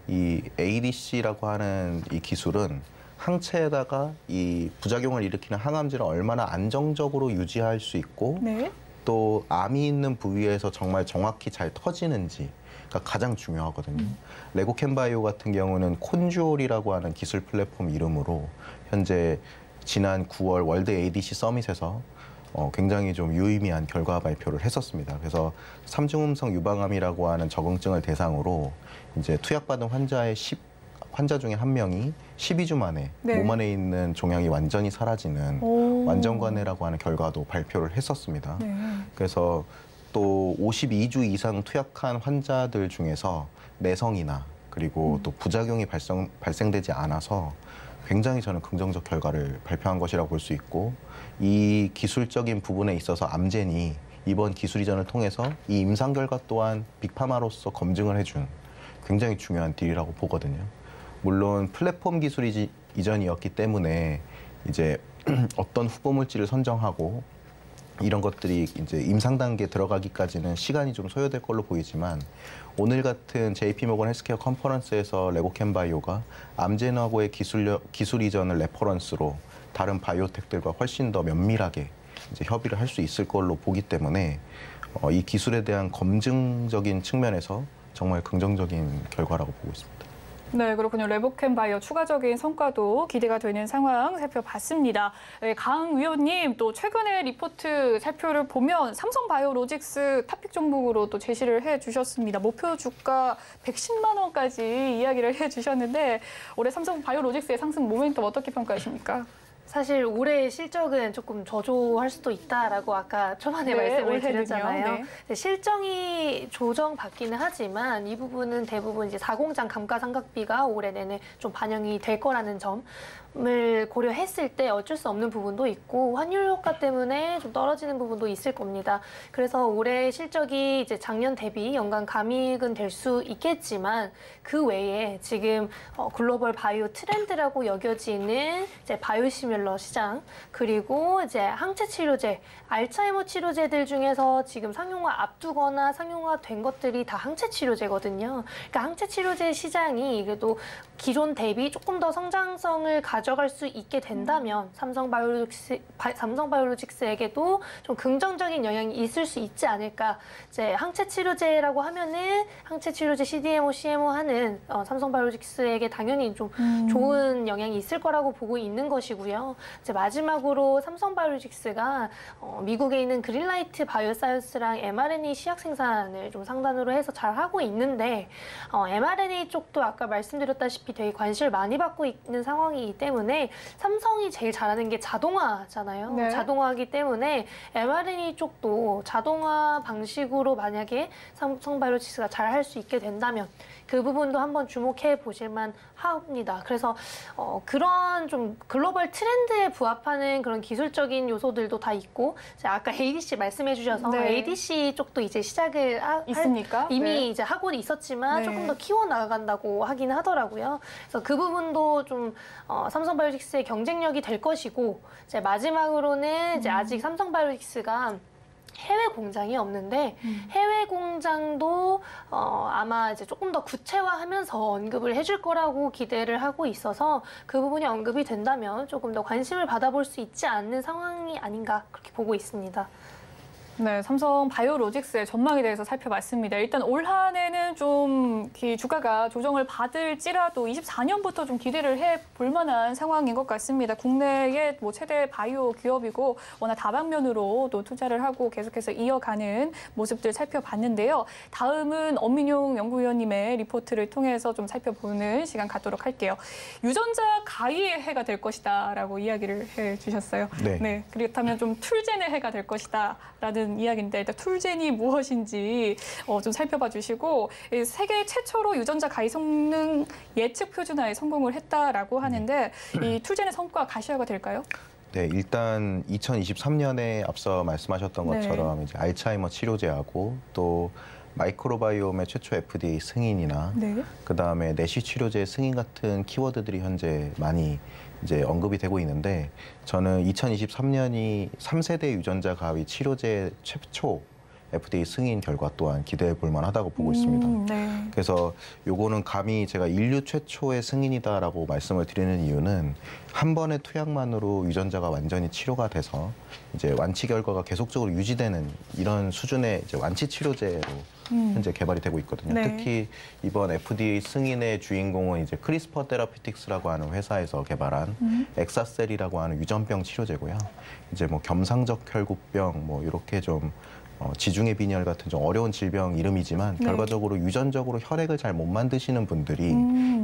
이 ADC라고 하는 이 기술은 항체에다가 이 부작용을 일으키는 항암제를 얼마나 안정적으로 유지할 수 있고, 네. 또 암이 있는 부위에서 정말 정확히 잘 터지는지가 가장 중요하거든요. 레고캠바이오 같은 경우는 콘주올이라고 하는 기술 플랫폼 이름으로 현재 지난 9월 월드 ADC 서밋에서 굉장히 좀 유의미한 결과 발표를 했었습니다. 그래서 삼중음성 유방암이라고 하는 적응증을 대상으로 이제 투약받은 환자 중에 한 명이 12주 만에 네. 몸 안에 있는 종양이 완전히 사라지는 오. 완전관해라고 하는 결과도 발표를 했었습니다. 네. 그래서 또 52주 이상 투약한 환자들 중에서 내성이나 그리고 또 부작용이 발생되지 않아서 굉장히 저는 긍정적 결과를 발표한 것이라고 볼 수 있고, 이 기술적인 부분에 있어서 암젠이 이번 기술 이전을 통해서 이 임상 결과 또한 빅파마로서 검증을 해준 굉장히 중요한 딜이라고 보거든요. 물론 플랫폼 기술 이전이었기 때문에 이제 어떤 후보 물질을 선정하고 이런 것들이 이제 임상 단계에 들어가기까지는 시간이 좀 소요될 걸로 보이지만, 오늘 같은 JP모건 헬스케어 컨퍼런스에서 레고캠바이오가 암젠하고의 기술 이전을 레퍼런스로 다른 바이오텍들과 훨씬 더 면밀하게 이제 협의를 할 수 있을 걸로 보기 때문에 이 기술에 대한 검증적인 측면에서 정말 긍정적인 결과라고 보고 있습니다. 네, 그렇군요. 레고캠바이오 추가적인 성과도 기대가 되는 상황 살펴봤습니다. 네, 강 위원님, 또 최근의 리포트 살펴를 보면 삼성바이오로직스 탑픽 종목으로 또 제시를 해주셨습니다. 목표 주가 110만 원까지 이야기를 해주셨는데, 올해 삼성바이오로직스의 상승 모멘텀 어떻게 평가하십니까? 사실 올해의 실적은 조금 저조할 수도 있다라고 아까 초반에 네, 말씀을 올해는요. 드렸잖아요. 네. 실정이 조정받기는 하지만 이 부분은 대부분 이제 4공장 감가상각비가 올해 내내 좀 반영이 될 거라는 점을 고려했을 때 어쩔 수 없는 부분도 있고, 환율 효과 때문에 좀 떨어지는 부분도 있을 겁니다. 그래서 올해 실적이 이제 작년 대비 연간 감익은 될 수 있겠지만, 그 외에 지금 글로벌 바이오 트렌드라고 여겨지는 이제 바이오시밀러 시장, 그리고 이제 항체 치료제, 알츠하이머 치료제들 중에서 지금 상용화 앞두거나 상용화된 것들이 다 항체 치료제거든요. 그러니까 항체 치료제 시장이 그래도 기존 대비 조금 더 성장성을 가지고 가져갈 수 있게 된다면 삼성바이오로직스에게도 좀 긍정적인 영향이 있을 수 있지 않을까. 이제 항체 치료제라고 하면은 항체 치료제 CDMO, CMO 하는 삼성바이오로직스에게 당연히 좀 좋은 영향이 있을 거라고 보고 있는 것이고요. 이제 마지막으로 삼성바이오로직스가 미국에 있는 그린라이트 바이오사이언스랑 mRNA 시약 생산을 좀 상단으로 해서 잘 하고 있는데 mRNA 쪽도 아까 말씀드렸다시피 되게 관심을 많이 받고 있는 상황이기 때문에 삼성이 제일 잘하는 게 자동화잖아요. 네. 자동화이기 때문에 mRNA 쪽도 자동화 방식으로 만약에 삼성바이오로직스가 잘 할 수 있게 된다면 그 부분도 한번 주목해 보실만 합니다. 그래서 그런 좀 글로벌 트렌드에 부합하는 그런 기술적인 요소들도 다 있고 아까 ADC 말씀해 주셔서 네. ADC 쪽도 이제 시작을 있습니까? 이미 네. 이제 하고 있었지만 네. 조금 더 키워 나간다고 하긴 하더라고요. 그래서 그 부분도 좀 삼성바이오로직스의 경쟁력이 될 것이고 이제 마지막으로는 이제 아직 삼성바이오로직스가 해외 공장이 없는데 해외 공장도 아마 이제 조금 더 구체화하면서 언급을 해줄 거라고 기대를 하고 있어서 그 부분이 언급이 된다면 조금 더 관심을 받아볼 수 있지 않는 상황이 아닌가 그렇게 보고 있습니다. 네, 삼성 바이오로직스의 전망에 대해서 살펴봤습니다. 일단 올 한 해는 좀 주가가 조정을 받을지라도 24년부터 좀 기대를 해볼 만한 상황인 것 같습니다. 국내의 최대 바이오 기업이고 워낙 다방면으로 또 투자를 하고 계속해서 이어가는 모습들 살펴봤는데요. 다음은 엄민용 연구위원님의 리포트를 통해서 좀 살펴보는 시간 갖도록 할게요. 유전자 가위의 해가 될 것이다라고 이야기를 해주셨어요. 네. 그렇다면 좀 툴젠의 해가 될 것이다라는 이야기인데 일단 툴젠이 무엇인지 좀 살펴봐 주시고 세계 최초로 유전자 가위 성능 예측 표준화에 성공을 했다라고 하는데 이 툴젠의 성과 가시화가 될까요? 네, 일단 2023년에 앞서 말씀하셨던 것처럼 이제 알츠하이머 치료제하고 또 마이크로바이옴의 최초 FDA 승인이나 그다음에 내시 치료제 승인 같은 키워드들이 현재 많이 이제 언급이 되고 있는데 저는 2023년이 3세대 유전자 가위 치료제 최초 FDA 승인 결과 또한 기대해 볼 만하다고 보고 있습니다. 그래서 요거는 감히 제가 인류 최초의 승인이다라고 말씀을 드리는 이유는 한 번의 투약만으로 유전자가 완전히 치료가 돼서 이제 완치 결과가 계속적으로 유지되는 이런 수준의 이제 완치 치료제로 현재 개발이 되고 있거든요. 특히 이번 FDA 승인의 주인공은 이제 크리스퍼 테라피틱스라고 하는 회사에서 개발한 엑사셀이라고 하는 유전병 치료제고요. 이제 뭐 겸상적 혈구병 뭐 이렇게 좀 지중해 빈혈 같은 좀 어려운 질병 이름이지만 결과적으로 유전적으로 혈액을 잘 못 만드시는 분들이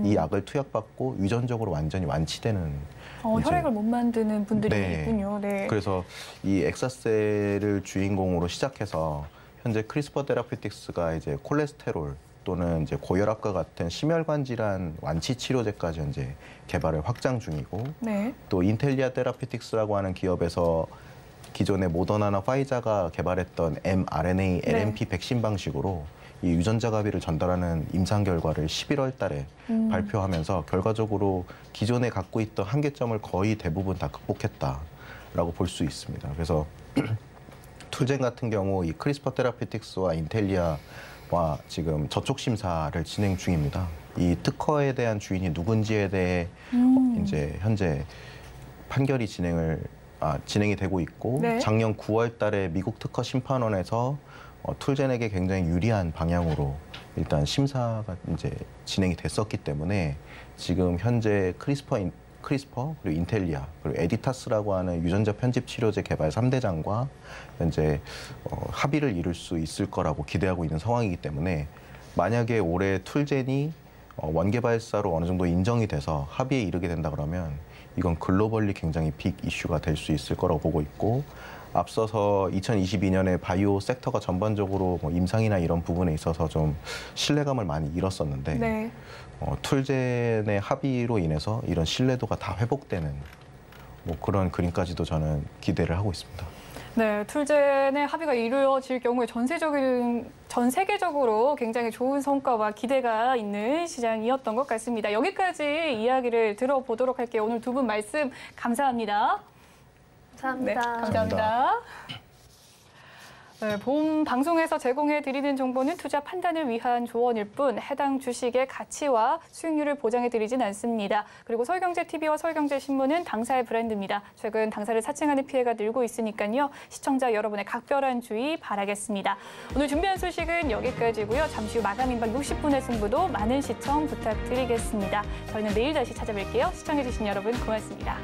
이 약을 투약받고 유전적으로 완전히 완치되는 혈액을 못 만드는 분들이 있군요. 그래서 이 엑사셀을 주인공으로 시작해서 현재 크리스퍼 테라피틱스가 이제 콜레스테롤 또는 이제 고혈압과 같은 심혈관 질환 완치 치료제까지 현재 개발을 확장 중이고 또 인텔리아 테라피틱스라고 하는 기업에서 기존의 모더나나 파이자가 개발했던 mRNA, LNP 백신 방식으로 이 유전자 가위를 전달하는 임상 결과를 11월 달에 발표하면서 결과적으로 기존에 갖고 있던 한계점을 거의 대부분 다 극복했다라고 볼 수 있습니다. 그래서 툴젠 같은 경우 이 크리스퍼 테라피틱스와 인텔리아와 지금 저촉 심사를 진행 중입니다. 이 특허에 대한 주인이 누군지에 대해 이제 현재 판결이 진행이 되고 있고 작년 9월 달에 미국 특허 심판원에서 툴젠에게 굉장히 유리한 방향으로 일단 심사가 이제 진행이 됐었기 때문에 지금 현재 크리스퍼 그리고 인텔리아 그리고 에디타스라고 하는 유전자 편집 치료제 개발 3대장과 현재 합의를 이룰 수 있을 거라고 기대하고 있는 상황이기 때문에 만약에 올해 툴젠이 원계 발사로 어느 정도 인정이 돼서 합의에 이르게 된다 그러면 이건 글로벌리 굉장히 빅 이슈가 될 수 있을 거라고 보고 있고 앞서서 2022년에 바이오 섹터가 전반적으로 뭐 임상이나 이런 부분에 있어서 좀 신뢰감을 많이 잃었었는데 툴젠의 합의로 인해서 이런 신뢰도가 다 회복되는 뭐 그런 그림까지도 저는 기대를 하고 있습니다. 네, 툴젠의 합의가 이루어질 경우에 전 세계적으로 굉장히 좋은 성과와 기대가 있는 시장이었던 것 같습니다. 여기까지 이야기를 들어보도록 할게요. 오늘 두 분 말씀 감사합니다. 감사합니다. 감사합니다. 네, 본 방송에서 제공해드리는 정보는 투자 판단을 위한 조언일 뿐 해당 주식의 가치와 수익률을 보장해드리진 않습니다. 그리고 서울경제TV와 서울경제신문은 당사의 브랜드입니다. 최근 당사를 사칭하는 피해가 늘고 있으니까요. 시청자 여러분의 각별한 주의 바라겠습니다. 오늘 준비한 소식은 여기까지고요. 잠시 후 마감 임박 60분의 승부도 많은 시청 부탁드리겠습니다. 저희는 내일 다시 찾아뵐게요. 시청해주신 여러분 고맙습니다.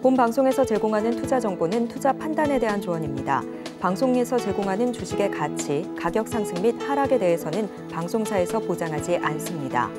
본 방송에서 제공하는 투자 정보는 투자 판단에 대한 조언입니다. 방송에서 제공하는 주식의 가치, 가격 상승 및 하락에 대해서는 방송사에서 보장하지 않습니다.